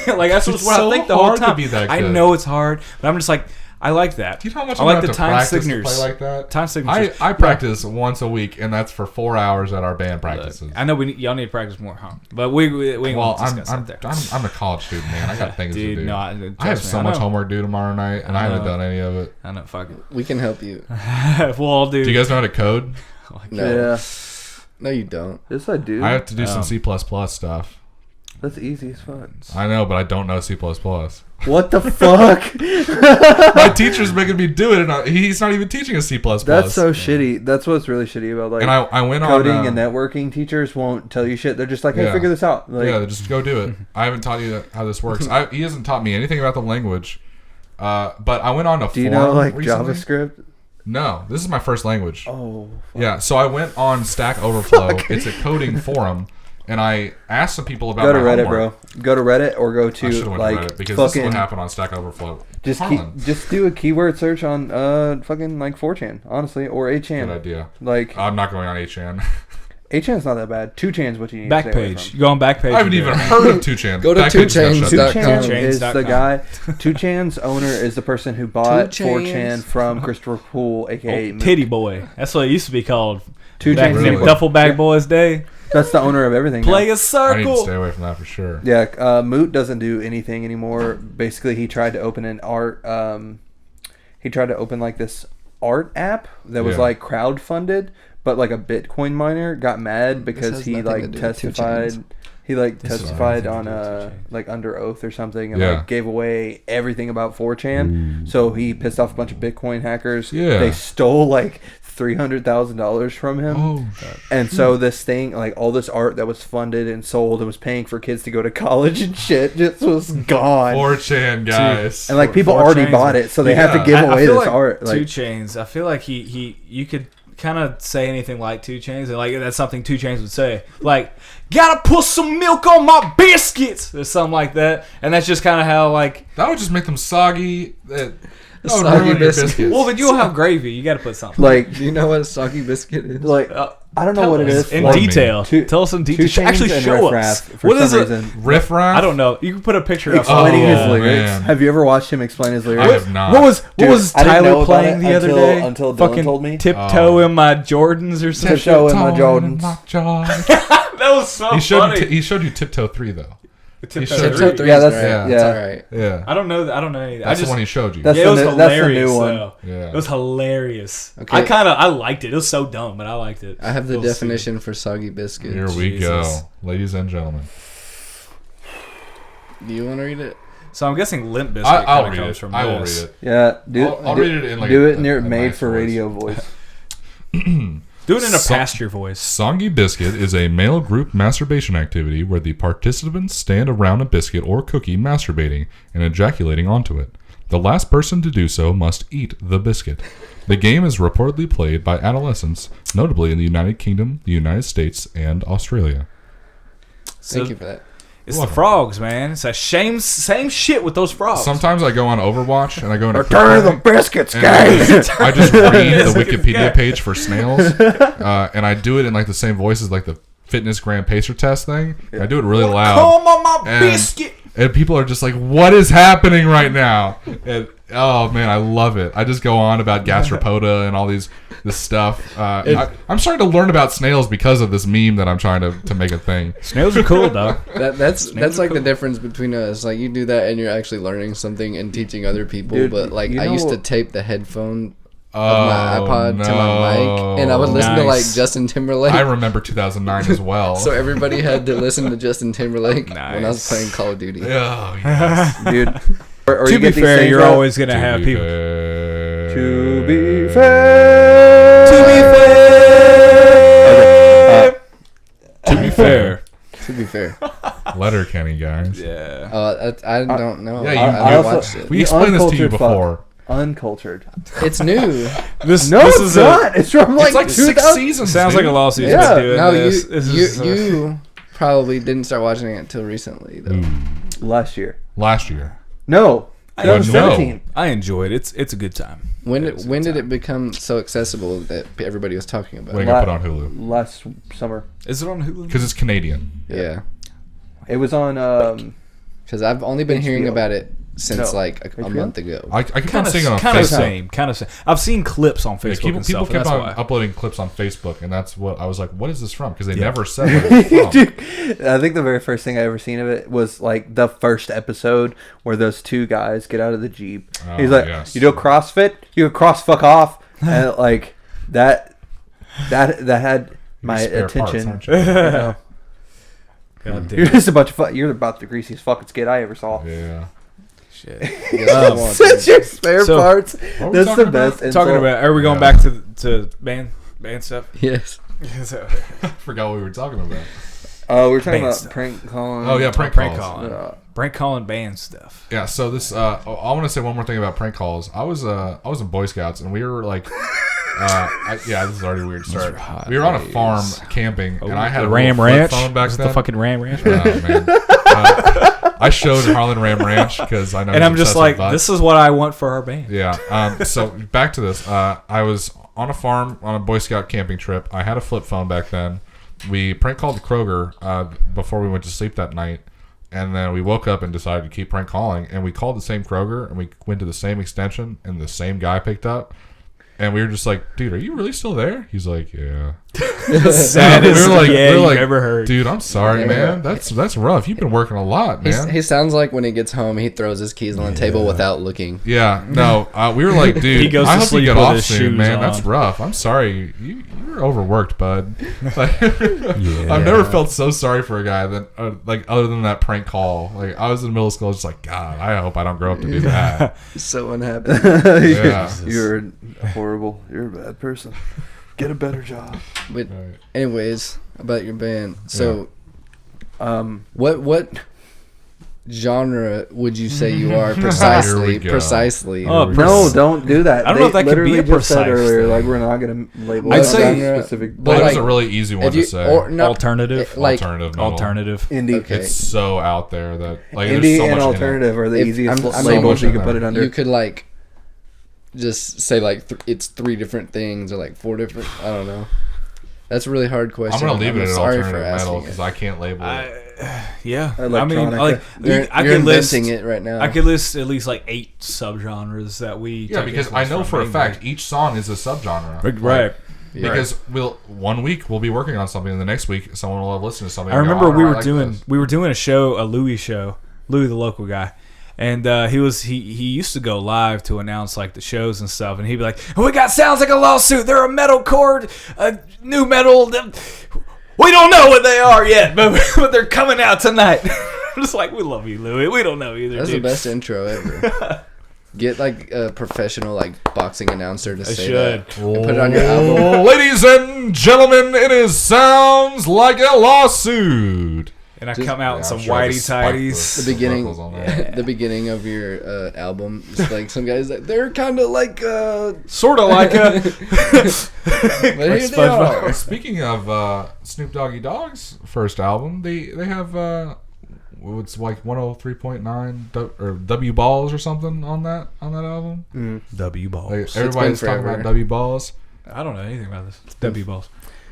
Like that's It's what so I think the whole hard to time. be that I good. know it's hard, but I'm just like, I like that. Do you know how much I like I'm the gonna have to time practice to signatures. play like that? Time signatures. I practice once a week, and that's for 4 hours at our band practices. I know y'all need to practice more, huh? But we ain't Well, gonna I'm discuss that there. I'm a college student, man. I got things to Dude, do. no, I have trust me, so I much know. homework due tomorrow night, and I haven't know. done any of it. I know, fuck it. We can help you. Well, dude. Do you guys know how to code? No. Yeah. No, you don't. Yes, I do. I have to do some C++ stuff. That's easy as fuck. I know, but I don't know C++. What the fuck? My teacher's making me do it, and he's not even teaching us C++. That's so shitty. That's what's really shitty about like And I went coding on and networking. Teachers won't tell you shit. They're just like, hey, Yeah. figure this out. Like, yeah, just go do it. I haven't taught you how this works. He hasn't taught me anything about the language. But I went on a do you forum know like recently. JavaScript? No, this is my first language. Oh, fuck. Yeah, so I went on Stack Overflow. It's a coding forum, and I asked some people about Go to my Reddit, homework. bro. Go to Reddit or go I to should have went like to Reddit because this is fucking. what happened on Stack Overflow. Harlan. Just do a keyword search on fucking like 4chan, honestly, or 8chan. Good idea. Like I'm not going on 8chan. 8chan's not that bad. 2chan's what you need to stay away Backpage. from. You go on Backpage. I haven't even heard of 2chan. Go to Backpage got 2chains. shut down. 2chan is the 2chains.com. guy. 2chan's owner is the person who bought 2chains. 4chan from Christopher Poole, aka Moot. Titty Boy. That's what it used to be called. 2chains. Back in Really? them Duffel Bag Boys day. That's the owner of everything. now. Play a I need to circle. stay away from that for sure. Yeah, Moot doesn't do anything anymore. Basically, he tried to open an art. He tried to open like this art app that was Yeah. like crowdfunded, but like a Bitcoin miner got mad because has he nothing to like do with 2chains. testified. He like This has testified everything on to do with 2chains. like under oath or something, and Yeah. like gave away everything about 4chan. So he pissed off a bunch of Bitcoin hackers. Yeah. They stole like $300,000 from him. Oh, And so this thing, like all this art that was funded and sold and was paying for kids to go to college and shit, just was gone. 4chan, guys. And like people 4chan already bought it, so they have to give away feel this like art. 2 Like, Chainz, I feel like you could kind of say anything like 2 Chainz, and like that's something 2 Chainz would say, like, gotta put some milk on my biscuits or something like that, and that's just kind of how like That would just make them soggy. That would Soggy ruin your biscuits. biscuits. well, then you'll have gravy. You got to put something. like, Do you know what a soggy biscuit is? like I don't know what it is. in Like, detail. Two- Tell us in 2 detail. Chainz Actually, and show Riff us. Raff, for What some is it? reason. Riff Raff? I don't know. You can put a picture up. Explaining his Oh, lyrics. man. Have you ever watched him explain his lyrics? I have not. What was Dude, I didn't know Tyler about playing it the other until- day? until Dylan Fucking told me. tiptoe in my Jordans or something. Tiptoe in my Jordans. That was so He funny. he showed you Tiptoe 3 though. Tiptoe showed Tiptoe you. 3 Yeah, is that's- alright. yeah. It's alright. Yeah. I don't know. I don't know anything. That's I just, the one he showed you. That's yeah, it was the new- that's the hilarious. new one. Though. Yeah. It was hilarious. Okay. I liked it. It was so dumb, but I liked it. I have the It was definition for soggy biscuits. Here we Jesus. go. Ladies and gentlemen. Do you want to read it? So I'm guessing Limp Bizkit I'll kind of read comes it. from I will this. read it. Yeah, I'll read it in like do a- it near a made nice for voice. radio voice. Do it in a So- pasture voice. Songy biscuit is a male group masturbation activity where the participants stand around a biscuit or cookie masturbating and ejaculating onto it. The last person to do so must eat the biscuit. The game is reportedly played by adolescents, notably in the United Kingdom, the United States, and Australia. Thank you for that. It's You're the welcome. frogs, man. It's a same shit with those frogs. Sometimes I go on Overwatch and I go into Return of the biscuits, and guys. I just read the Wikipedia page for snails, and I do it in like the same voice as like the fitness gram pacer test thing. I do it really loud. Come on my And- biscuit. And people are just like, what is happening right now? And oh man, I love it. I just go on about gastropoda and all this stuff. I'm starting to learn about snails because of this meme that I'm trying to make a thing. Snails are cool, dog. That's are like cool. the difference between us. Like you do that and you're actually learning something and teaching other people. Dude, but like you I know used to what- tape the headphone Oh, of my iPod to my mic, and I would listen to like Nice. Justin Timberlake. I remember 2009 as well. So everybody had to listen to Justin Timberlake when I was Nice. playing Call of Duty. Oh, yes. Dude. Or To you be get these fair, things you're right. always gonna have To be people. fair. To be fair. To be fair. To be fair. To be fair, Letter Kenny, guys. Yeah. I don't know. Yeah, you- I I haven't also- watched it. We You explained this to you uncultured fuck. before. Uncultured. It's new. This No, this it's is not. It's from like, It's like 6 2000. seasons. sounds dude. like a lawsuit. Yeah. Doing No, this. This is, you probably didn't start watching it until recently, though. Last year. Last year. No. I don't 2017. I enjoyed it. It's a good time. When did it become so accessible that everybody was talking about When it? it got put on Hulu. Last summer. Is it on Hulu? Because it's Canadian. Yeah, It was on because I've only been hearing HBO. about it since No. like a HBO? month ago. I keep on Kind seeing it on of Facebook. same. Kind of same. I've seen clips on Yeah, Facebook people and stuff. kept And that's on why. uploading clips on Facebook, and that's what I was like, what is this from? Because they Yeah. never said what it was from. Dude, I think the very first thing I ever seen of it was like the first episode where those two guys get out of the Jeep. Oh, He's like, yes. "You do CrossFit? You go cross fuck off," and like that had my Spare parts, attention. aren't you? You know? God damn. You're just a bunch of you're about the greasiest fucking skid I ever saw. Yeah. Shit. Yes, I want Such to. your spare So- parts. What were we That's the talking about? best. insult. Talking about, are we going Yeah. back to band stuff? Yes. Forgot what we were talking about. We're talking Band about stuff. prank calling. Oh, yeah, prank Prank calls. calling. Prank calling band stuff. Yeah, so this I want to say one more thing about prank calls. I was in Boy Scouts, and we were like this is already a weird start. hot We were on a days. farm camping, and I had the a Ram little Ranch. flip phone back Was it then. the fucking Ram Ranch. Oh, man. I showed Harlan Ram Ranch because I know. And he's I'm just obsessed like, with butts. this is what I want for our band. Yeah. So back to this. I was on a farm on a Boy Scout camping trip. I had a flip phone back then. We prank called Kroger before we went to sleep that night, and then we woke up and decided to keep prank calling. And we called the same Kroger, and we went to the same extension, and the same guy picked up. And we were just like, dude, are you really still there? He's like, yeah. The saddest we were like, you've ever heard. Dude, I'm sorry, man. That's rough. You've been working a lot, man. He sounds like when he gets home, he throws his keys on the table without looking. Yeah, no, we were like, dude, He goes to I hope you sleep get with off his soon, shoes man. on. That's rough. I'm sorry. You're overworked, bud. Like, I've never felt so sorry for a guy that, like, other than that prank call. Like, I was in middle school, just like, God, I hope I don't grow up to do that. So unhappy. Yeah. You're horrible. You're a bad person. Get a better job. But anyways, about your band. So, Um, what genre would you say you are precisely? Here we go. Precisely. Oh, no, don't do that. I don't know if that could be a just said precise earlier, thing. like we're not gonna label I'd it say- that specific. but But it was like, a really easy one if to you say. or not Alternative. like Alternative metal. Alternative. Indie, Okay. It's so out there that like there's indie so and much alternative are the If- easiest I'm labels so you much can put in it under. you could like just say like it's 3 different things or like 4 different. I don't know. That's a really hard question. I'm gonna leave it at sorry for alternative metal asking because it. I can't label it. Yeah. I Electronica. mean, like, You're I could list inventing it right now. I could list at least like 8 subgenres that we. Yeah, take because I influence know from for a anyway. fact each song is a subgenre. Right. Because one week we'll be working on something, and the next week someone will have listened to something. I and go, remember "Oh, I like this." we were doing a show, a Louis show, Louis the local guy, and he used to go live to announce like the shows and stuff, and he'd be like, "We got Sounds Like a Lawsuit. They're a metalcore, new metal. We don't know what they are yet, but they're coming out tonight." I'm just like, we love you, Louis. We don't know either. That's dude. the best intro ever. Get like a professional like boxing announcer to say should. that. And put it on your album. Oh, ladies and gentlemen, it is Sounds Like a Lawsuit. And I Just- come out in Yeah, some I'm sure I whitey just spiked tighties. The beginning, vocals on there. the beginning of your album, it's like some guys like they're kind of like, Sort of like a. but here they are. Speaking of Snoop Doggy Dogg's first album, they have it's like 103.9 or W Balls or something on that album. W balls. Like, everybody's talking forever. about W Balls. I don't know anything about this. W balls.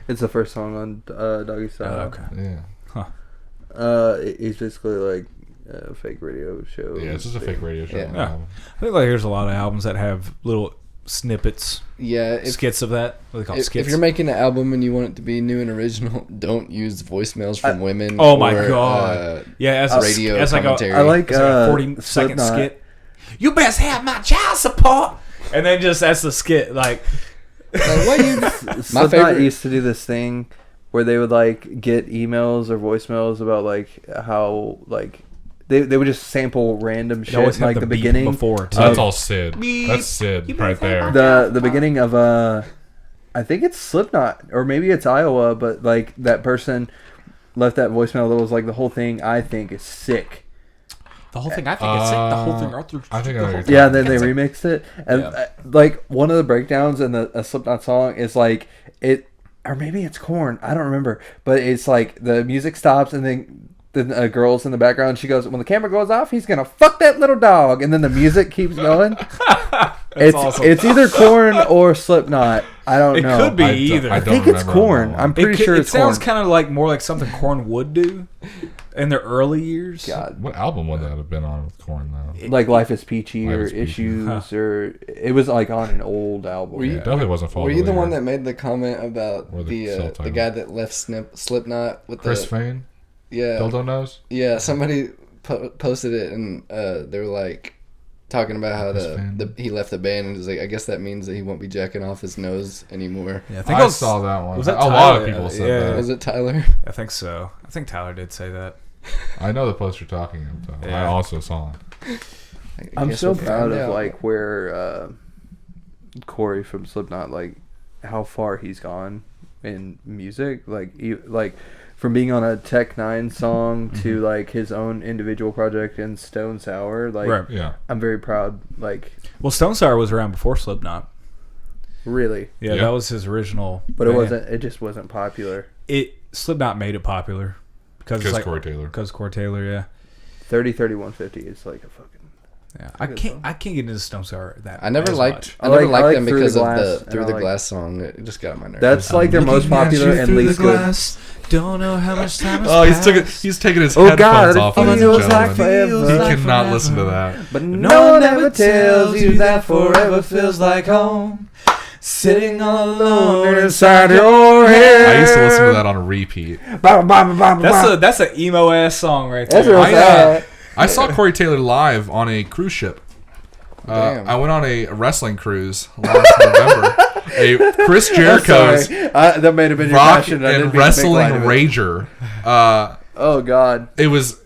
It's the first song on Doggy Style. Okay. Yeah, It's basically like a fake radio show. yeah, it's just a fake radio show. Yeah. on the Yeah. album. I think like there's a lot of albums that have little snippets, Yeah, if, skits of that. What do they call if, skits? if you're making an album and you want it to be new and original, don't use voicemails from women. Oh my or, God. Yeah, as a radio as like commentary. I like a 40-second Slipknot. skit. You best have my child support. And then just that's the skit. Like, Like, what you? Slipknot favorite- used to do this thing where they would like get emails or voicemails about like how like they would just sample random they always shit have like the the beep beginning. before too. That's all Sid. Beep. That's Sid You right better there. The beginning of I think it's Slipknot or maybe it's Iowa, but like that person left that voicemail that was like the whole thing I think is sick. The whole thing. I think it's sick. The whole thing. Arthur. I think I know what you're Yeah, talking then they about. remixed it, and Yeah. like one of the breakdowns in a Slipknot song is like it, or maybe it's Korn. I don't remember, but it's like the music stops and then a girl's in the background. She goes, "When the camera goes off, he's gonna fuck that little dog," and then the music keeps going. awesome. It's either Korn or Slipknot. I don't It know. could be I don't- either. I I don't think it's remember Korn. that one. I'm pretty sure It it's sounds Korn. kind of like more like something Korn would do in their early years. God. What album would that have been on with Korn though? Like Life is Peachy Life or is Peachy. Issues or it was like on an old album. Were you- It definitely wasn't Fall Were you the Believer. one that made the comment about Or the the self-titled. guy that left Slipknot with Chris the Fane? yeah Dildo Nose? yeah somebody posted it and they were like talking about how Chris Fane? he left the band and was like I guess that means that he won't be jacking off his nose anymore. Yeah, I saw that one. was that a lot Tyler? of people said Yeah. that. Was it Tyler? I think so. I think Tyler did say that. I know the post you're talking about. I Yeah. also saw it. I I'm guess so we'll proud find of out. like where Corey from Slipknot, like how far he's gone in music, like from being on a Tech Nine song to like his own individual project in Stone Sour. Like Right. Yeah. I'm very proud. Like Well, Stone Sour was around before Slipknot. really, Yeah, Yeah. that was his original. but it band. wasn't. It just wasn't popular. Slipknot made it popular because Because Corey Taylor. Because Corey Taylor, yeah. 30-30-150 is like a fucking. Yeah, I can't get into Stone Sour that. I never as liked much. I never I liked like them Through the because of Glass, the and Through I the like- Glass song. It just got on my nerves. That's like their most popular and least good. Don't know how much time has Oh, passed. he's taking his Oh, headphones God, off, it ladies and feels gentlemen. like forever. He like cannot forever. listen to that. But no one ever tells you that forever feels like home. Sitting all alone alone inside your over here. I used to listen to that on a repeat. That's an emo ass song right there. That's real sad. I saw Corey Taylor live on a cruise ship. Damn. I went on a wrestling cruise last November. Chris Jericho's That may have been your rock passion. I didn't and mean to make wrestling light of it. rager. Oh God. It was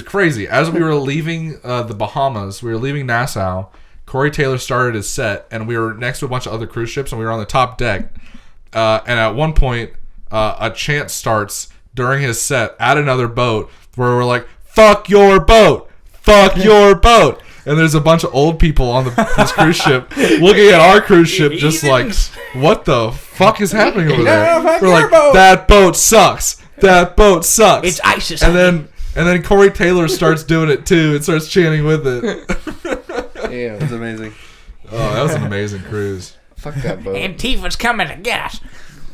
crazy. As we were leaving the Bahamas, we were leaving Nassau. Corey Taylor started his set, and we were next to a bunch of other cruise ships, and we were on the top deck. And at one point, a chant starts during his set at another boat where we're like, "Fuck your boat! Fuck your boat!" And there's a bunch of old people on this cruise ship looking at our cruise ship, just like, "What the fuck is happening over there?" We're like, "That boat sucks. That boat sucks." It's ISIS. And then Corey Taylor starts doing it too and starts chanting with it. Damn. That's amazing. Oh, that was an amazing cruise. Fuck that boat. Antifa's coming to get us.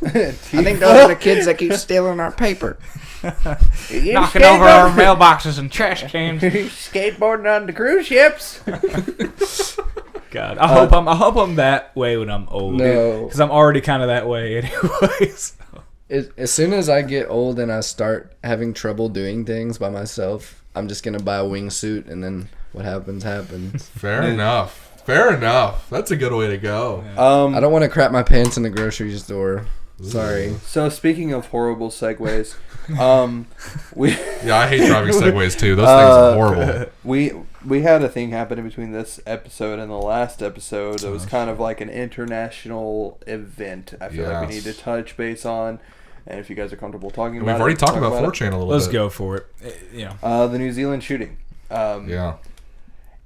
I think those are the kids that keep stealing our paper. Knocking over our mailboxes and trash cans. Skateboarding on the cruise ships. God, I hope I'm that way when I'm old. No. Because I'm already kind of that way anyways. As soon as I get old and I start having trouble doing things by myself, I'm just going to buy a wingsuit, and then what happens, happens. Fair enough. Fair enough. That's a good way to go. I don't want to crap my pants in the grocery store. Sorry. So speaking of horrible segues, we Yeah, I hate driving Segways too. Those things are horrible. we had a thing happen in between this episode and the last episode. It was kind of like an international event. I feel like we need to touch base on. And if you guys are comfortable talking about it. We've already talked about it. 4chan a little Let's bit. go for it. The New Zealand shooting. Yeah.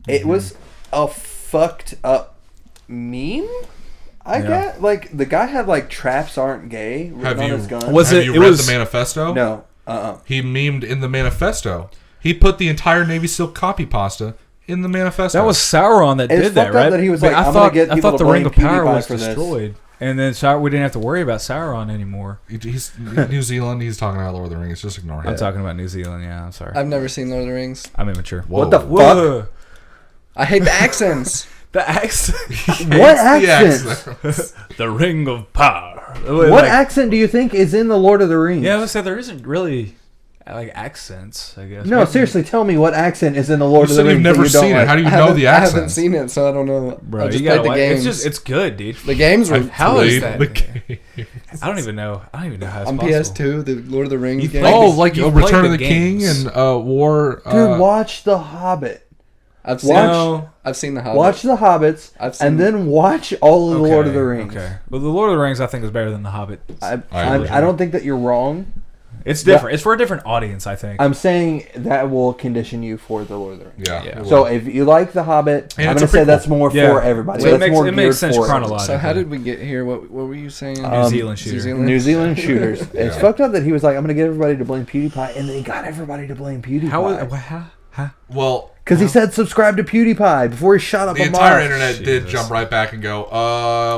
It was a fucked up meme. I get like the guy had like "traps aren't gay" written on his gun. Have you read the manifesto? No. He memed in the manifesto. He put the entire Navy SEAL copy pasta in the manifesto. That was Sauron that It's did that, fucked up right? that he was But like, I "I'm thought, gonna get I people thought to the Ring blame of Power PewDiePie was for this." destroyed. And then we didn't have to worry about Sauron anymore. He's New Zealand. He's talking about Lord of the Rings. Just ignore him. I'm talking about New Zealand, yeah, I'm sorry. I've never seen Lord of the Rings. I'm immature. What the fuck? Whoa. I hate the accents. The accent. What accent? The Ring of Power. What accent do you think is in the Lord of the Rings? Yeah, I would say there isn't really like accents, I guess. No, seriously, tell me what accent is in the Lord You of said the Rings. you've never that you don't seen it. like? How do you I know haven't- the I accents? haven't seen it, so I don't know. Bro, I just you gotta played the watch. games. It's good, dude. The games were How is Played that? the game. I don't even know how it's on possible. PS2. The Lord of the Rings You game. played Oh, the- like you Return played of the the King games. and War. Dude, watch The Hobbit. I've seen. No. I've seen the Hobbit. Watch The Hobbits, I've seen- and then watch all of the Lord of the Rings. Okay. Well, the Lord of the Rings, I think, is better than the Hobbit. I agree. I don't think that you're wrong. It's different. It's for a different audience, I think. I'm saying that will condition you for the Lord of the Rings. Yeah. Yeah. it So will. if you like The Hobbit, And I'm it's going a to say prequel. that's more Yeah. for everybody. So it That's makes- more it makes geared sense for chronologically. So how did we get here? What were you saying? New Zealand shooter. New Zealand. New Zealand shooters. It's Yeah. fucked up that he was like, I'm going to get everybody to blame PewDiePie, and then he got everybody to blame PewDiePie. How? Well, Because he said subscribe to PewDiePie before he shot up the a entire mosque. internet did Jesus. jump right back and go,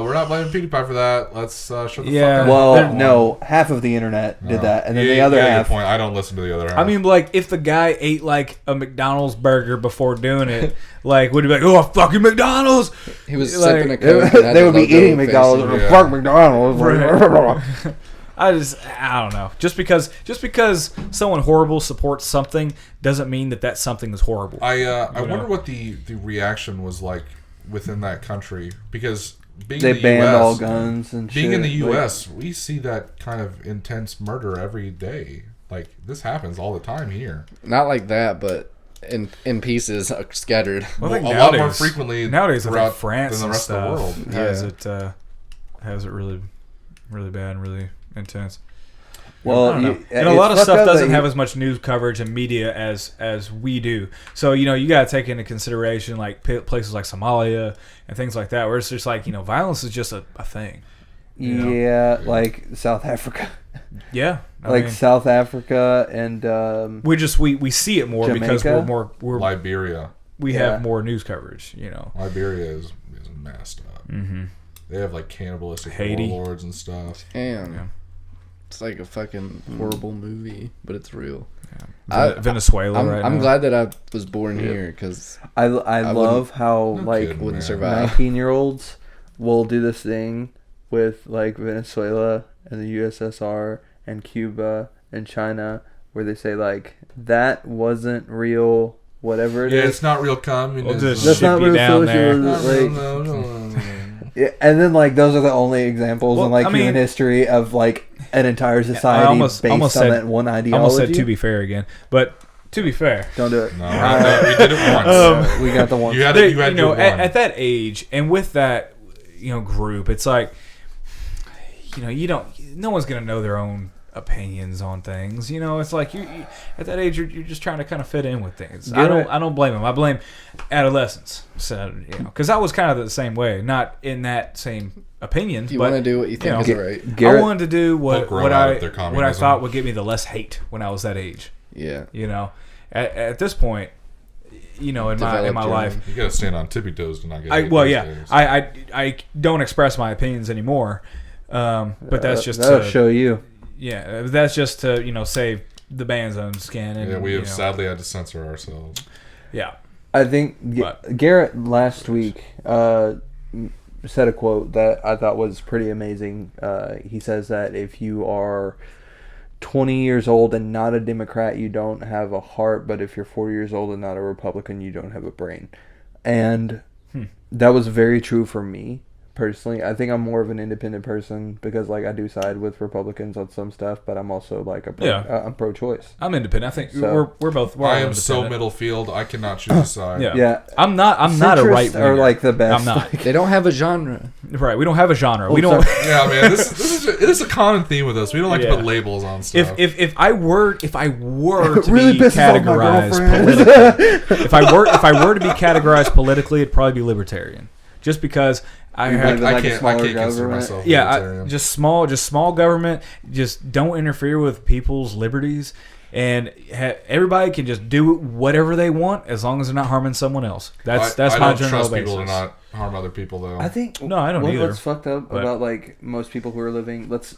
we're not blaming PewDiePie for that. Let's shut the Yeah. fuck up. Well, no, half of the internet did that, and then the other half. Good point. I don't listen to the other half. I mean, like, if the guy ate, like, a McDonald's burger before doing it, like, would he be like, oh, fucking McDonald's? He was Like- sipping a Coke. and had They the would be logo eating McDonald's facing- or Yeah. fuck McDonald's. I don't know. Just because someone horrible supports something doesn't mean that something is horrible. I wonder know? what the reaction was like within that country, because being They in the banned US, all guns and shit. being in the Like, U.S., we see that kind of intense murder every day. Like, this happens all the time here. Not like that, but in pieces scattered. Well, I think a lot more nowadays- frequently Nowadays, I throughout think France than the rest and of the stuff world. has it really, really bad and really intense. Well, I don't know. you- And a it's lot of fucked stuff up that doesn't you- have as much news coverage and media as we do. So, you got to take into consideration, like, places like Somalia and things like that, where it's just like, violence is just a thing. know? Yeah, like South Africa. Yeah. I Like mean, South Africa and we see it more because Jamaica? Liberia. we Yeah. have more news coverage, Liberia is messed up. Mm-hmm. They have like cannibalistic Haiti. warlords and stuff. Damn. Yeah. It's like a fucking horrible movie, but it's real. Venezuela right I'm now. glad that I was born here because I love how No like kidding, wouldn't man. survive. 19-year-olds will do this thing with like Venezuela and the USSR and Cuba and China, where they say like that wasn't real, whatever it is. Yeah, it's not real communism. We'll just That's not ship you real down there. socialism. Like, No. yeah, and then like those are the only examples in like I mean, human history of like an entire society almost based on said- that one ideology. Almost said to be fair again, but to be fair, Don't do it. No, we did it once. We got the one. You had they- you had know, your one. at that age and with that, group, it's like, no one's gonna know their own opinions on things. It's like you at that age, you're just trying to kind of fit in with things. I don't blame them. I blame adolescence. So because I was kind of the same way, not in that same opinion. You but, want to do what you think is right. Garrett, I wanted to do Don't grow what out I of their what I communism. thought would give me the less hate when I was that age. Yeah. At this point, in my Developed my your life. own. You gotta stand on tippy toes to not get. I don't express my opinions anymore, but that's just that'll to, show you. yeah, that's just to save the band's own skin. And, Yeah, we have sadly had to censor ourselves. Yeah, I think But- Garrett last week said a quote that I thought was pretty amazing. He says that if you are 20 years old and not a Democrat, you don't have a heart, but if you're 40 years old and not a Republican, you don't have a brain. And that was very true for me personally. I think I'm more of an independent person because like I do side with Republicans on some stuff, but I'm also like I'm pro-choice. I'm independent. I think So- we're both. We're I all am so independent. middle field. I cannot choose a side. Yeah. Yeah. I'm not a Centrists right winger. are like the best. I'm not. They don't have a genre. Right. We don't have a genre. Oh, we don't. sorry. Yeah, man. It is a common theme with us. We don't like to Yeah. put labels on stuff. If I were to Really be pisses off my categorized girlfriend. politically, if I were to be categorized politically, it'd probably be libertarian, just because I You have believe in, like, a I can't smaller consider government? myself yeah, libertarian. just small government. Just don't interfere with people's liberties, and everybody can just do whatever they want as long as they're not harming someone else. That's I my don't general trust basis. people to not harm other people though. I think No, I don't either. What's fucked up But- about like most people who are living, let's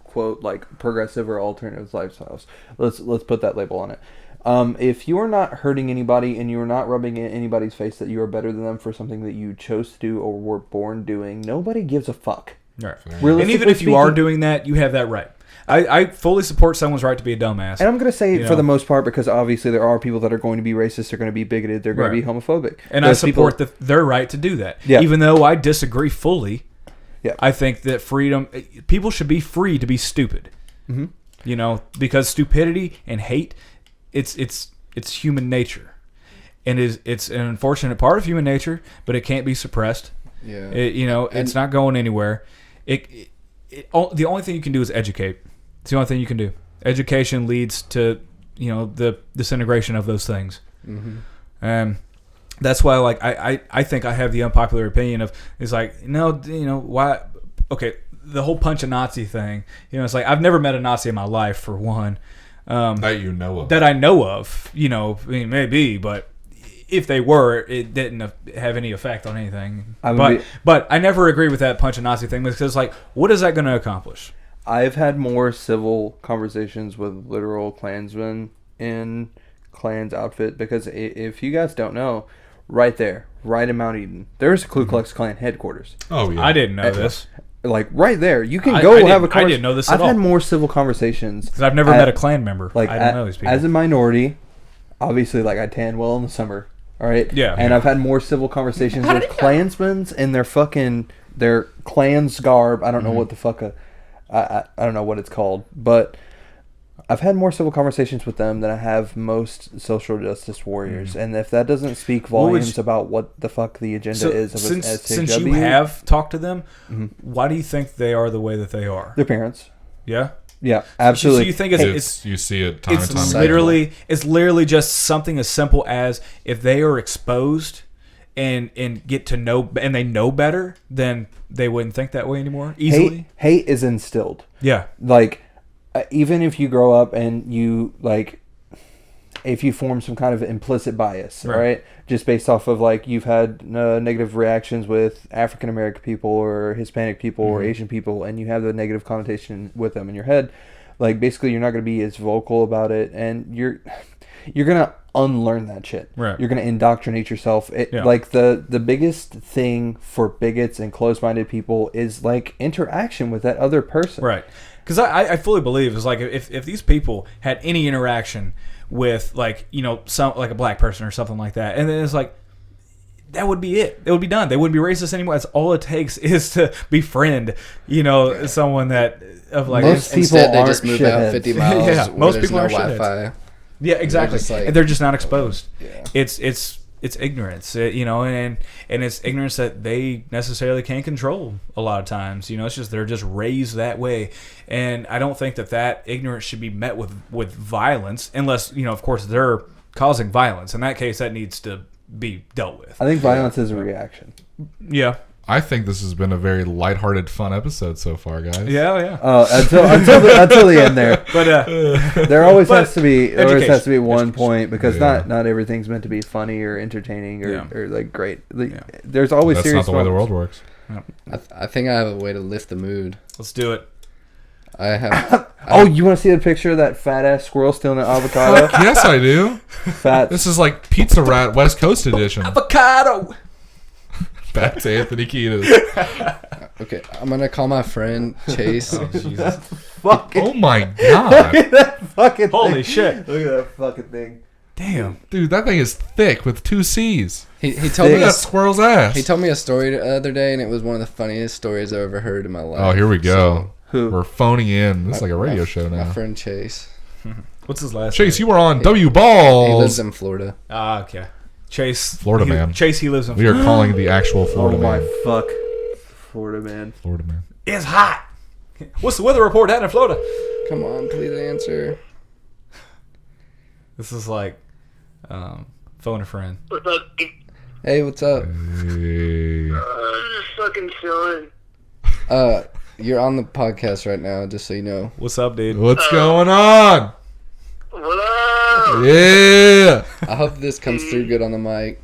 quote like progressive or alternative lifestyles. Let's put that label on it. If you are not hurting anybody and you are not rubbing in anybody's face that you are better than them for something that you chose to do or were born doing, nobody gives a fuck. Right. Realistically And even if you are speaking- doing that, you have that right. I fully support someone's right to be a dumbass. And I'm going to say You for know. the most part, because obviously there are people that are going to be racist, they're going to be bigoted, they're going Right. to be homophobic. And I Those support people- their right to do that. Yeah. Even though I disagree fully. Yeah. I think that people should be free to be stupid. Mm-hmm. Because stupidity and hate, it's human nature. And it's an unfortunate part of human nature, but it can't be suppressed. Yeah. It's not going anywhere. The only thing you can do is educate. It's the only thing you can do. Education leads to, the disintegration of those things. Mm-hmm. That's why, like, I think I have the unpopular opinion of, it's like, why? Okay, the whole punch a Nazi thing. It's like, I've never met a Nazi in my life, for one. that you know of. That I know of. Maybe, but if they were, it didn't have any effect on anything. But I never agree with that punch a Nazi thing, because, like, what is that going to accomplish? I've had more civil conversations with literal Klansmen in Klan's outfit, because if you guys don't know, right in Mount Eden, there's a Ku Klux Klan headquarters. Oh yeah. I didn't know this. Like right there, you can I go have a didn't- I conversation. didn't know this at I've had all. more civil conversations Because I've never met a Klan member. like I don't know these people. as a minority. Obviously, like I tan well in the ssummer. All right. Yeah. And I've had more civil conversations with Klansmen in their Klan's garb. I don't know what the fuck I don't know what it's called, but I've had more civil conversations with them than I have most social justice warriors. And if that doesn't speak volumes about what the fuck the agenda is of since you have talked to them, why do you think they are the way that they are? their parents. Yeah. Yeah, absolutely. So you think it's you see it time and time it's again. literally just something as simple as, if they are exposed and get to know, and they know better, then they wouldn't think that way anymore easily. Hate is instilled. Yeah. Like, even if you grow up and you, like, if you form some kind of implicit bias, right? Just based off of, like, you've had negative reactions with African American people or Hispanic people or Asian people, and you have the negative connotation with them in your head, like, basically you're not going to be as vocal about it, and you're gonna unlearn that shit. Right. You're gonna indoctrinate yourself. Yeah. Like the biggest thing for bigots and closed-minded people is like interaction with that other person. Right. Because I fully believe it's like if these people had any interaction with like some like a black person or something like that, and then it's like that would be it. It would be done. They wouldn't be racist anymore. That's all it takes is to befriend someone that of like Most people instead they aren't just move shitheads. out 50 miles. Yeah, where most there's people no are shitheads. Wi-Fi. Yeah, exactly. Like, They're just not exposed. Yeah. It's ignorance, and it's ignorance that they necessarily can't control a lot of times. It's just they're just raised that way, and I don't think that ignorance should be met with violence, unless of course they're causing violence. In that case, that needs to be dealt with. I think violence is a reaction. Yeah. I think this has been a very lighthearted, fun episode so far, guys. Yeah. Until the end there. But there always but has to be one Education. point because Yeah. not everything's meant to be funny or entertaining or like great. Yeah. There's always That's serious not the way the moments. world works. I think I have a way to lift the mood. let's do it. I have. Oh, you want to see the picture of that fat ass squirrel stealing an avocado? Yes, I do. Fat. This is like Pizza Rat West Coast edition. Avocado. Back to Anthony Kiedis. Okay, I'm gonna call my friend Chase. Jesus. Fucking. Oh my god. Look at that fucking Holy thing. shit. Look at that fucking thing. Damn. Dude, that thing is thick with 2 C's. He told Look me at that squirrel's ass. he told me a story the other day, and it was one of the funniest stories I've ever heard in my life. Oh, here we go. Who? We're phoning in. This is like a radio My- show My now. friend Chase. What's his last Chase, name? you were on W He Balls. lives in Florida. Ah, okay. Chase. Florida man. Chase, he lives in We are calling the actual Oh Florida my man. fuck. Florida man. Florida man. It's hot. What's the weather report out in Florida? Come on, please answer. This is like phone a friend. What's up? Hey, what's up? Hey. I'm just fucking chilling. You're on the podcast right now, just so you know. What's up, dude? What's going on? What up? Yeah. I hope this comes through good on the mic.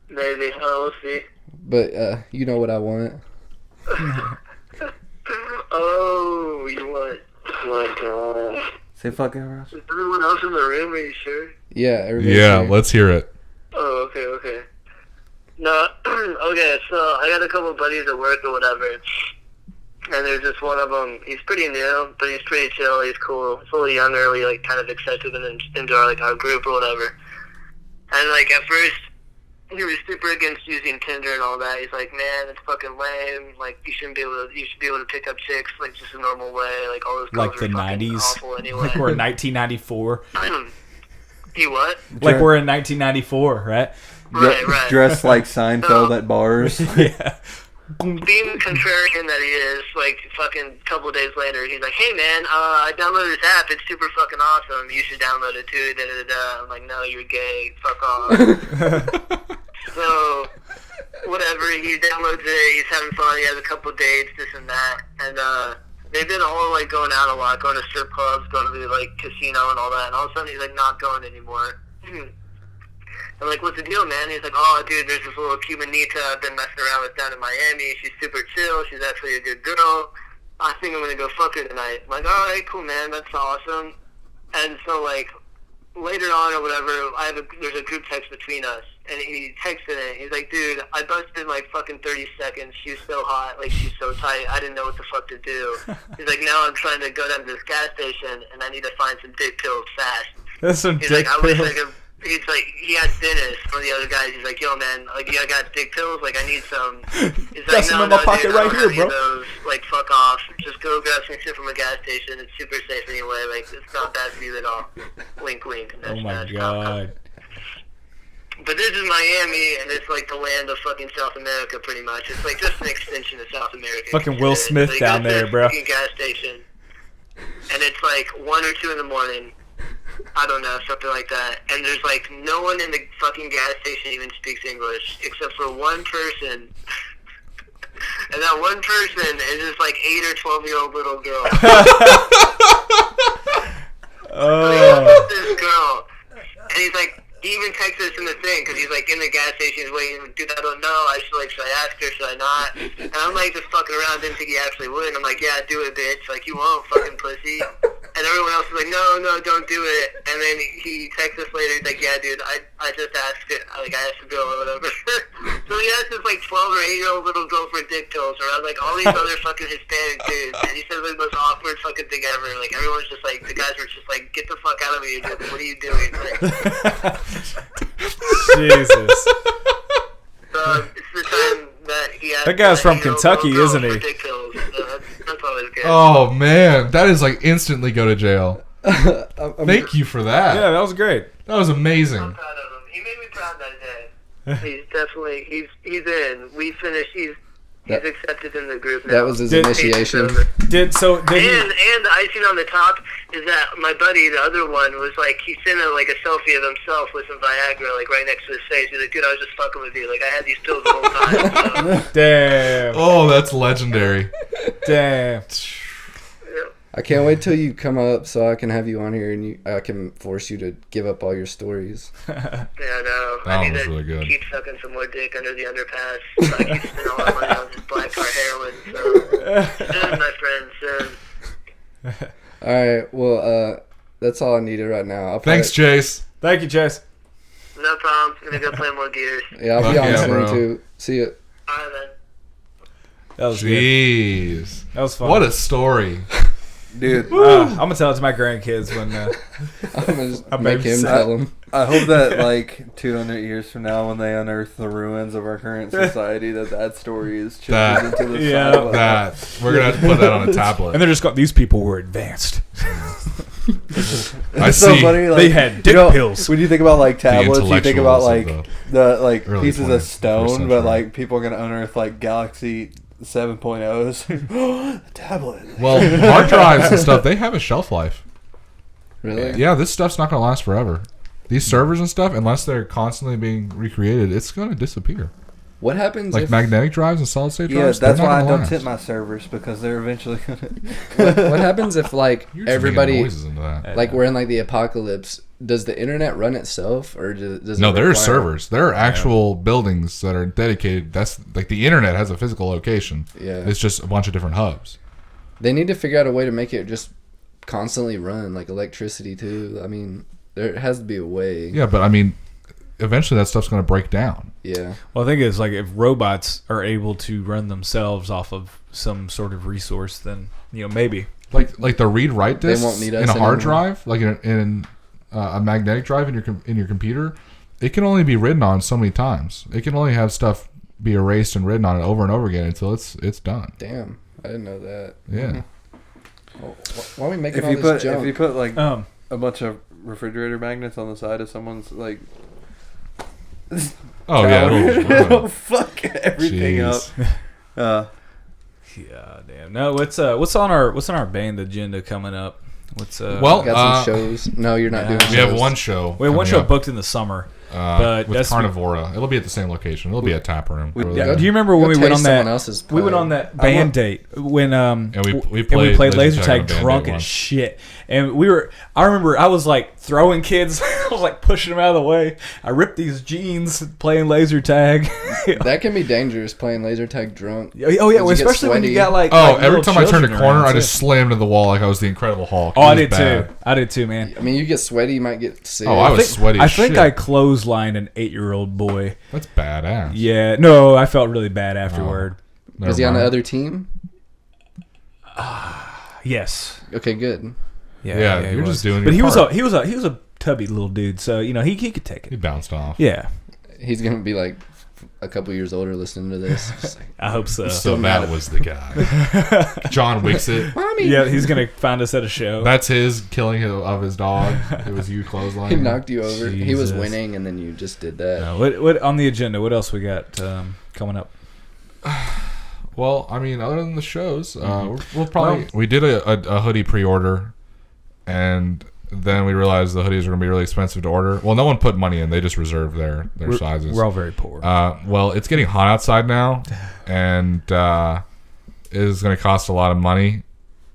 Maybe. We'll see. But you know what I want. Oh, you want? My God. Say fucking Ross. Is everyone else in the room? Are you sure? Yeah, everybody's Yeah, here. let's hear it. Oh, okay. No, okay, so I got a couple buddies at work or whatever, and there's just one of them, he's pretty new, but he's pretty chill, he's cool, he's a little younger, we like kind of accepted him into our group or whatever, and like at first, he was super against using Tinder and all that. He's like, man, it's fucking lame. Like, you should be able to pick up chicks like just a normal way. Like all those girls Like are the fucking 90s. awful anyway. Like we're in 1994. He what? Like we're in 1994, right? Right. Dressed like Seinfeld at bars. Yeah. Being contrarian that he is, like fucking couple days later, he's like, "Hey man, I downloaded this app. It's super fucking awesome. You should download it too." Da da da. I'm like, "No, you're gay. Fuck off." So, whatever. He downloads it. He's having fun. He has a couple dates, this and that, and they've been all like going out a lot, going to strip clubs, going to the like casino and all that. And all of a sudden, he's like not going anymore. I'm like, what's the deal, man? He's like, oh, dude, there's this little Cubanita I've been messing around with down in Miami. She's super chill. She's actually a good girl. I think I'm going to go fuck her tonight. I'm like, all right, cool, man. That's awesome. And so, like, later on or whatever, there's a group text between us. And he texted it. He's like, dude, I busted in like fucking 30 seconds. She was so hot. Like, she's so tight. I didn't know what the fuck to do. He's like, now I'm trying to go down to this gas station, and I need to find some dick pills fast. That's some He's dick like, I wish pills. I could. He's like, he asked Dennis, one of the other guys. He's like, yo, man, like, I got dick pills. Like, I need some. He's Got like, some no, in my no, pocket dude, right I don't here, have any bro. of those. Like, fuck off. Just go grab some shit from a gas station. It's super safe anyway. Like, it's not bad for you at all. Wink, wink. Oh my god. But this is Miami, and it's like the land of fucking South America, pretty much. It's like just an extension of South America. Fucking Will Smith You down go to there, this bro. fucking gas station, and it's like 1 or 2 in the morning. I don't know, something like that. And there's like no one in the fucking gas station even speaks English except for one person. And that one person is this like 8 or 12-year-old little girl. Oh. This girl. And he's like, he even texts us in the thing because he's like in the gas station, he's waiting. Dude, I don't know. Should I ask her? Should I not? And I'm like just fucking around. Didn't think he actually would. And I'm like, yeah, do it, bitch. Like, you won't, fucking pussy. And everyone else was like, no, don't do it. And then he texts us later. He's like, yeah, dude, I just asked it. I asked the girl or whatever. So he asked this like 12 or 8-year-old little girl for dick pills around like all these other fucking Hispanic dudes. And he said it was the most awkward fucking thing ever. Like everyone's just like, the guys were just like, get the fuck out of me. Like, what are you doing? Like, Jesus. it's the time that he asked. That guy's from Kentucky, little girl isn't he? for dick pills. So that's always good. Oh man, that is like instantly go to jail. Thank you for that. Yeah, that was great. That was amazing. I'm proud of him. He made me proud that day. He's definitely he's in. We finished. He's accepted in the group now. That was his initiation. Did he? And the icing on the top is that my buddy, the other one, was like he sent like a selfie of himself with some Viagra like right next to his face. He's like, dude, I was just fucking with you. Like I had these pills the whole time. So. Damn. Oh, that's legendary. Damn. I can't wait till you come up so I can have you on here and I can force you to give up all your stories. Yeah, no. That I one need was to really good. keep sucking some more dick under the underpass. So I keep spending all my money on this black car heroin. So soon, my friend, soon. All right, well, that's all I needed right now. I'll Thanks, Chase. Thank you, Chase. No problem. I'm gonna go play more Gears. Yeah, I'll be Fuck on yeah, soon bro. too. See you. Alright, man. That was good. Jeez. That was fun. What a story. Dude, I'm gonna tell it to my grandkids when. I'm gonna just I make maybe him said- tell him. I hope that like 200 years from now, when they unearth the ruins of our current society, that story is That- chiseled into the yeah, side of That we're gonna have to put that on a tablet. And they're just these people were advanced. I It's so see. funny. Like, They had dick pills. When you think about like tablets, you think about like intellectuals the like early pieces 21st of stone, century. but like people are gonna unearth like Galaxy 7.0s. The tablet. Well, hard drives and stuff, they have a shelf life. Really? Yeah, this stuff's not gonna last forever. These servers and stuff, unless they're constantly being recreated, it's gonna disappear. What happens Like if magnetic drives and solid state Yeah, drives. that's they're not why I gonna don't last. tip my servers, because they're eventually gonna. what happens if like You're just making everybody noises into that. like we're in like the apocalypse? Does the internet run itself or does No, it there are require- servers. There are actual buildings that are dedicated. That's like the internet has a physical location. Yeah. It's just a bunch of different hubs. They need to figure out a way to make it just constantly run like electricity too. I mean, there has to be a way. Yeah, but I mean, eventually that stuff's going to break down. Yeah. Well, I think it's like if robots are able to run themselves off of some sort of resource, then maybe. Like the read-write They disks won't need in us a hard anymore. drive, like in a magnetic drive in your computer, it can only be written on so many times. It can only have stuff be erased and written on it over and over again until it's done. Damn, I didn't know that. Yeah. Well, why are we making if all you this put junk? if you put like Um, a bunch of refrigerator magnets on the side of someone's like. Oh yeah. It'll fuck everything Jeez. up. yeah, damn. No, what's on our band agenda coming up? What's Well, Got some shows. No, you're not yeah. doing we shows. have one show. we have one coming show up, booked in the summer. But with that's Carnivora. It'll be at the same location. It'll be a tap room. We- over yeah, there. Do you remember when Go we went taste on that? someone else's We went pie. on that band date when And we we played laser laser tag tag on band drunk date as once. shit. And I remember I was like throwing kids. I was like pushing them out of the way. I ripped these jeans playing laser tag. That can be dangerous playing laser tag drunk. Oh yeah, you well, get especially when you sweaty. got like Every little time I turned a children corner, around, I too. just slammed into the wall like I was the Incredible Hulk. Oh, It I was did bad. too. I did too, man. I mean, you get sweaty, you might get sick. Oh, I was sweaty I as think shit. I clotheslined an 8-year-old boy. That's badass. Yeah, no, I felt really bad afterward. Never Is he on the mind. other team? Yes. Okay, good. Yeah, he you're was. just doing But your part. he was a tubby little dude, so he could take He it. bounced off. Yeah, He's gonna be like a couple years older listening to this. Just like, I hope so. So that was the guy. John Wicks it. Mommy. Yeah, he's gonna find us at a show. That's his killing of his dog. It was you clothesline. He knocked you over. He was Jesus. winning, and then you just did that. No, what on the agenda? What else we got coming up? Well, I mean, other than the shows, we'll probably we did a hoodie pre-order, and then we realized the hoodies are going to be really expensive to order. Well, no one put money in; they just reserved their sizes. We're all very poor. Well, it's getting hot outside now, and it is going to cost a lot of money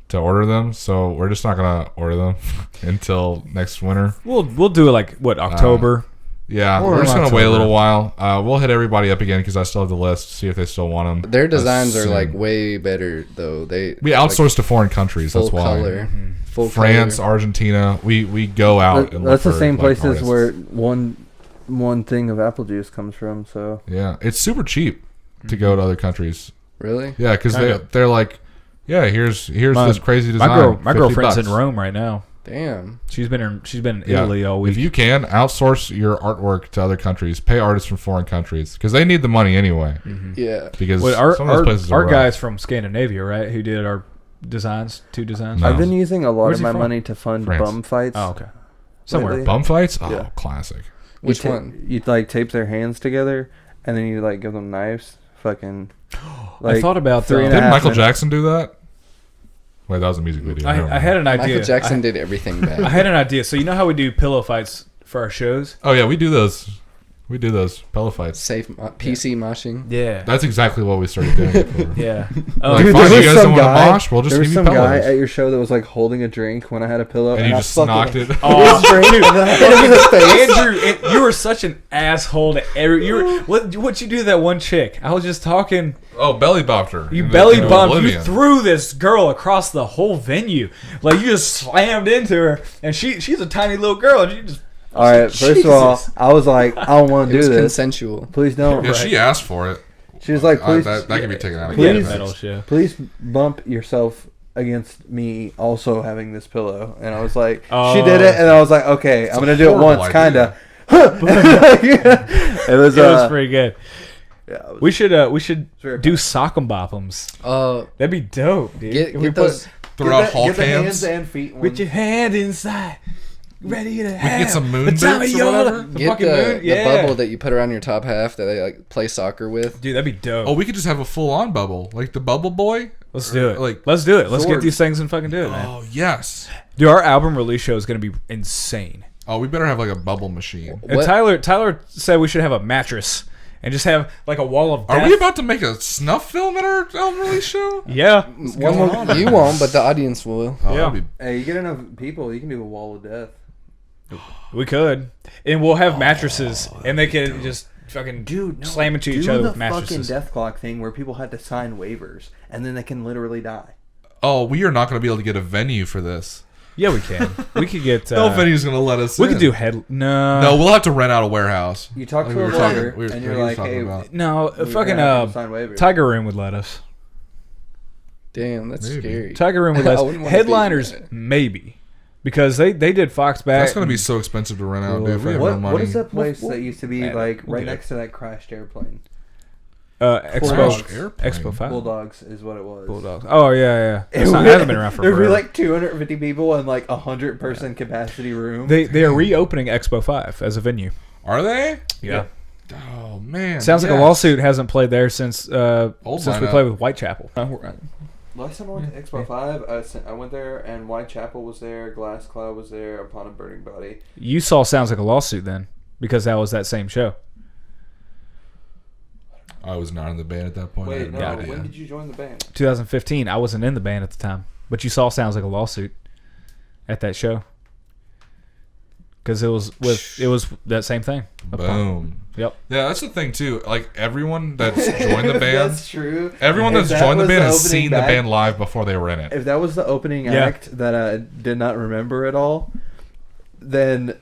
to order them. So we're just not going to order them until next winter. We'll do it like what October. Yeah, Or we're just going to wait a October. little while. We'll hit everybody up again because I still have the list. See if they still want them. Their designs are soon. like way better though. We outsourced to foreign countries. full That's why. color, full France, color. Argentina. We go out. And That's look the for, same like, places artists. where one thing of apple juice comes from. So Yeah, it's super cheap to go to other countries. Really? Yeah, because Kinda. they're like, yeah, here's this crazy design. My 50 girlfriend's bucks. in Rome right now. Damn. She's been in Yeah. Italy all week. If you can outsource your artwork to other countries, pay artists from foreign countries because they need the money anyway. Yeah. Because Well, some of those places our are rough. guys from Scandinavia, right? Who did our designs? 2 designs. No. I've been using a lot Where's of he my from? money to fund France. bum fights. Oh, okay. Somewhere. Lately. Bum fights. Oh, Yeah. classic. Which you one? You like tape their hands together, and then you like give them knives. Fucking. I thought about three and a Didn't half Michael minutes. Jackson do that? Wait, that was a music video. Never I mind. had an idea. Michael Jackson I, did everything bad. I had an idea. So you know how we do pillow fights for our shows? Oh yeah, we do those. We do those pillow fights. Safe PC moshing. Yeah. That's exactly what we started doing. Before. Yeah. Like, Dude, fine, there you was guys some don't want to guy. mosh? We'll just There was give you some guy pillows. at your show that was like holding a drink when I had a pillow, And you I just fucking knocked it. Oh, drink in the face. Andrew, you were such an asshole to every. You were what you do to that one chick? I was just talking. Oh, belly bopped her. You into- belly into bumped. You oblivion. threw this girl across the whole venue. Like you just slammed into her, and she's a tiny little girl, and you just. All right, first of all, Jesus. I was like, I don't want It to do was this. consensual. Please don't. Yeah, she asked for it. She was like, please, that can be taken out of We had a Please. metal show. please bump yourself against me also having this pillow. And I was like, Oh. she did it, and I was like, okay, I'm a gonna do it horrible once, idea. kinda. It was, It was pretty good. yeah, it was- We should very do sock 'em bop 'ems. That'd be dope, dude. Get, If we get those. Throw out Hulk hands. and feet with your hand inside, ready to have get some moon the time boots of or your whatever. life. The Get fucking the, moon, yeah. the bubble that you put around your top half that they like play soccer with. Dude, that'd be dope. Oh, we could just have a full-on bubble, like the Bubble Boy. Let's do it. Like, Let's do it. Let's get swords. these things and fucking do it, man. oh yes. Dude, our album release show is gonna be insane. Oh, we better have like a bubble machine. And What- Tyler said we should have a mattress and just have like a wall of death. Are we about to make a snuff film at our album release show? Yeah. You won't, but the audience will. Oh, Yeah. that'd be- Hey, you get enough people, you can do a wall of death. We could. And we'll have mattresses and they can just fucking slam into each other with fucking mattresses. death clock thing where people had to sign waivers and then they can literally die. Oh, we are not going to be able to get a venue for this. Yeah, we can. We could get No venue's going to let us we in. could do head No, we'll have to rent out a warehouse. You talk Like to we a were talking- lawyer we were- and we you're were like, talking hey, about. No, we're fucking gonna have to sign waivers. Tiger Room would let us. Damn, that's Maybe. scary. Tiger Room would I let us. wouldn't wanna be Headliners there. maybe. Because they did Fox back. That's going to be so expensive to rent out, dude. We have no What money. is that place We'll- that used to be man, like we'll right get it. next to that crashed airplane? Expo Bulldogs. Airplane. Expo 5. Bulldogs is what it was. Bulldogs. Oh yeah, yeah. It It's not, it hasn't been around for There'd be forever. like 250 people in like 100-person capacity room. They are reopening Expo 5 as a venue. Are they? Yeah. Oh, man. Sounds like a yes. lawsuit hasn't played there since we lineup. played with Whitechapel. Last time I went to Expo 5, I went there and Whitechapel was there, Glass Cloud was there, Upon a Burning Body. You saw Sounds Like a Lawsuit then, because that was that same show. I was not in the band at that point. I Wait, had no, no Yeah. idea. when did you join the band? 2015. I wasn't in the band at the time, but you saw Sounds Like a Lawsuit at that show. Because it was that same thing. Boom. Yep. Yeah, that's the thing too. Like everyone that's joined the band, That's true. everyone If that's that joined the was band has opening seen back- the band live before they were in it. If that was the opening Yeah. act that I did not remember at all, then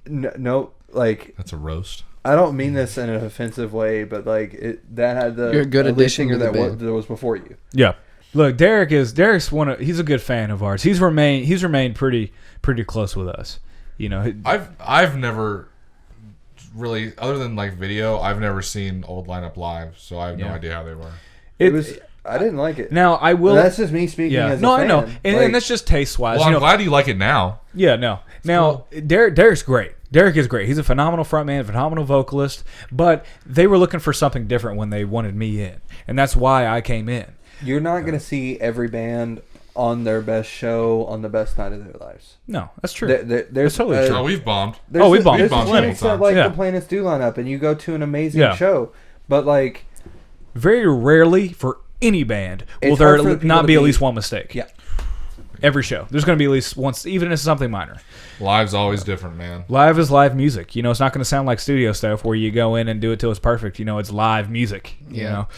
no, like That's a roast. I don't mean this in an offensive way, but like that had the You're a good lead addition singer to the that band. that was before you. Yeah. Look, Derek's he's a good fan of ours. He's remained pretty close with us. You know, I've never really, other than like video, I've never seen old lineup live, so I have no Yeah. idea how they were. It was. I didn't like it. Now I will. That's just me speaking yeah. as No, a fan. I know, and Like, that's just taste wise. Well, you I'm know, glad you like it now. Yeah, no. Now, Derek's great. Derek is great. He's a phenomenal frontman, phenomenal vocalist. But they were looking for something different when they wanted me in, and that's why I came in. you're not gonna see every band on their best show on the best night of their lives. No, that's true. There's That's totally true. Oh, we've bombed. There's Oh, we bombed. There's We bombed a plenty chance of that times. like Yeah. the planets do line up, and you go to an amazing Yeah. show, but like Very rarely for any band will It's there hard for people not to be at be- least one mistake. Yeah. Every show, there's going to be at least once, even if it's something minor. Live's always different, man. Live is live music. You know, it's not going to sound like studio stuff where you go in and do it till it's perfect. You know, it's live music. You Yeah. know,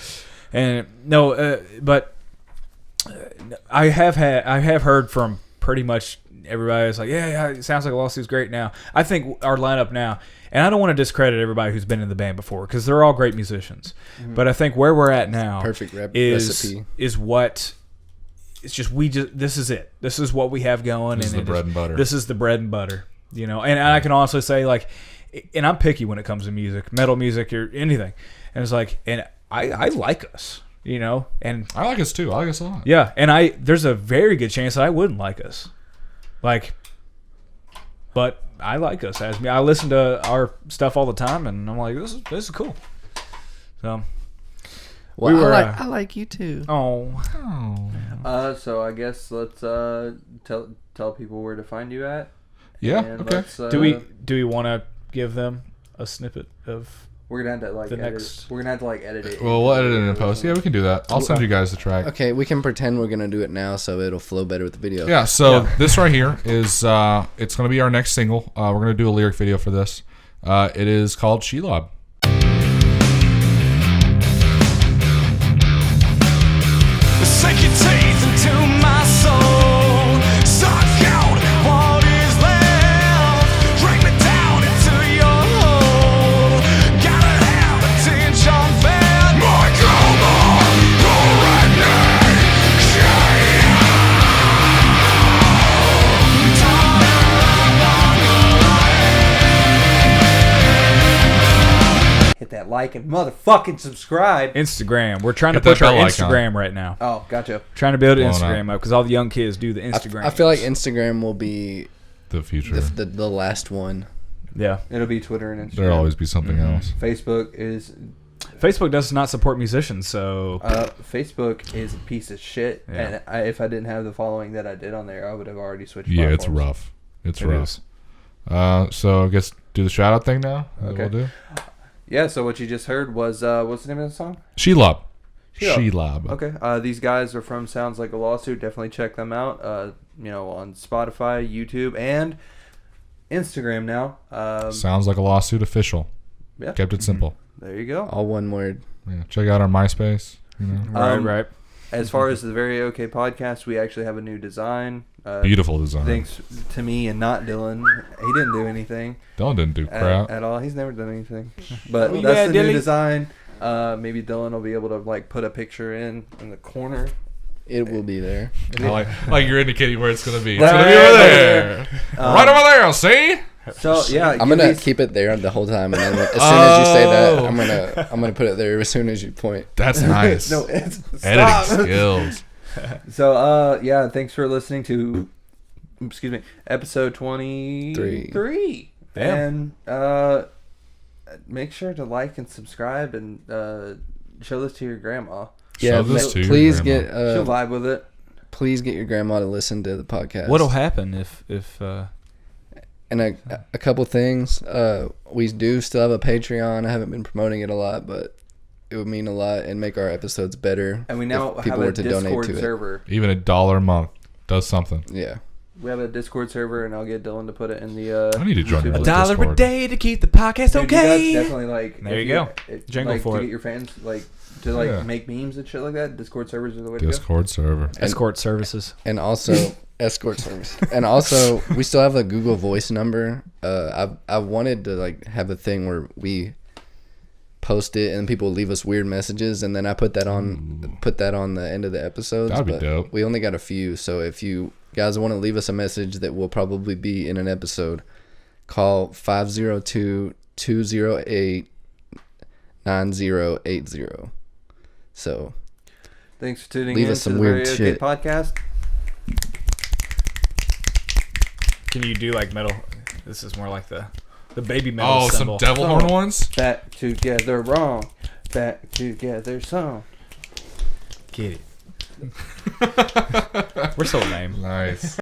and no, but I have heard from pretty much everybody's like, yeah, it sounds like a Lawsuit's great now. I think our lineup now, and I don't want to discredit everybody who's been in the band before because they're all great musicians. But I think where we're at now Perfect recipe is what it's just this is it. This is what we have going. This is the bread and butter. This is the bread and butter. You know, and I can also say like, and I'm picky when it comes to music, metal music or anything. And it's like, and I like us, you know, and I like us too. I like us a lot. yeah, and there's a very good chance that I wouldn't like us, like, but I like us as me. I listen to our stuff all the time, and I'm like, this is cool. So, Well, I like you too. So I guess let's tell people where to find you at. Yeah. And Okay. do we want to give them a snippet of? We're gonna have to like The edit. next- We're gonna have to like edit it. Well, we'll edit it in post. Yeah, we can do that. I'll send you guys the track. Okay, we can pretend we're gonna do it now, so it'll flow better with the video. Yeah. So this right here is it's gonna be our next single. We're gonna do a lyric video for this. It is called Shelob. Sink your teeth into my soul. Suck out what is left. Drag me down into your hole. Gotta have attention fan. My coma, Hit that like and motherfucking subscribe. Instagram. We're trying to Hit that push our bell icon. Instagram right now. Oh, gotcha. Trying to build an Blown Instagram up because all the young kids do the Instagram. I feel like Instagram will be The future. the last one. yeah. It'll be Twitter and Instagram. There'll always be something else. Facebook is Facebook does not support musicians, so Facebook is a piece of shit. Yeah. And if I didn't have the following that I did on there, I would have already switched. Yeah, it's platforms. rough. It's it rough. is. So I guess do the shout out thing now. That Okay. We'll do. Yeah. So what you just heard was what's the name of the song? Shelob. Shelob. Shelob. Okay. These guys are from Sounds Like a Lawsuit. Definitely check them out. On Spotify, YouTube, and Instagram now. Sounds like a lawsuit official. Yeah. Kept it simple. There you go. All one word. Yeah. Check out our MySpace. You know. Right. As far as the Very Okay podcast, we actually have a new design. Beautiful design. Thanks to me and not Dylan. He didn't do anything Dylan didn't do crap. at all. He's never done anything. But Oh, that's yeah, the new Dylan. design. Maybe Dylan will be able to like put a picture in the corner. It will be there. I like you're indicating where it's gonna be. It's Right gonna be over over there. Right over there. See? So yeah, I'm gonna keep it there the whole time, and then as soon as you say that, I'm gonna put it there as soon as you point. That's nice. No, it's Editing stop. skills. So yeah, thanks for listening to episode 23. Damn. And make sure to like and subscribe and show this to your grandma. Yeah, Show this to your please grandma. get She'll vibe with it. please get your grandma to listen to the podcast. What'll happen if And a couple things. We do still have a Patreon. I haven't been promoting it a lot, but it would mean a lot and make our episodes better. And we now if have people a were to donate Discord to server. Even $1 a month does something. it. Yeah. We have a Discord server, and I'll get Dylan to put it in the. I need to join YouTube your link. Discord. $1 a day to keep the podcast Dude, you guys okay? definitely like. There if you go. Jingle like, for to it. get your fans to Yeah. make memes and shit like that. Discord servers are the way to go. Discord server. Escort services. And also escort service. And also we still have a Google Voice number. I wanted to have a thing where we post it and people leave us weird messages, and then I put that on the end of the episodes. That'd be but dope. We only got a few, so if you guys want to leave us a message that will probably be in an episode, call 502-208-9080. So Thanks for tuning Leave in us to some the weird Very shit. Okay podcast. Can you do like metal? This is more like the baby metal Oh, symbol. some devil horn ones? Back together wrong. Back together song. Get it. We're so lame. Nice.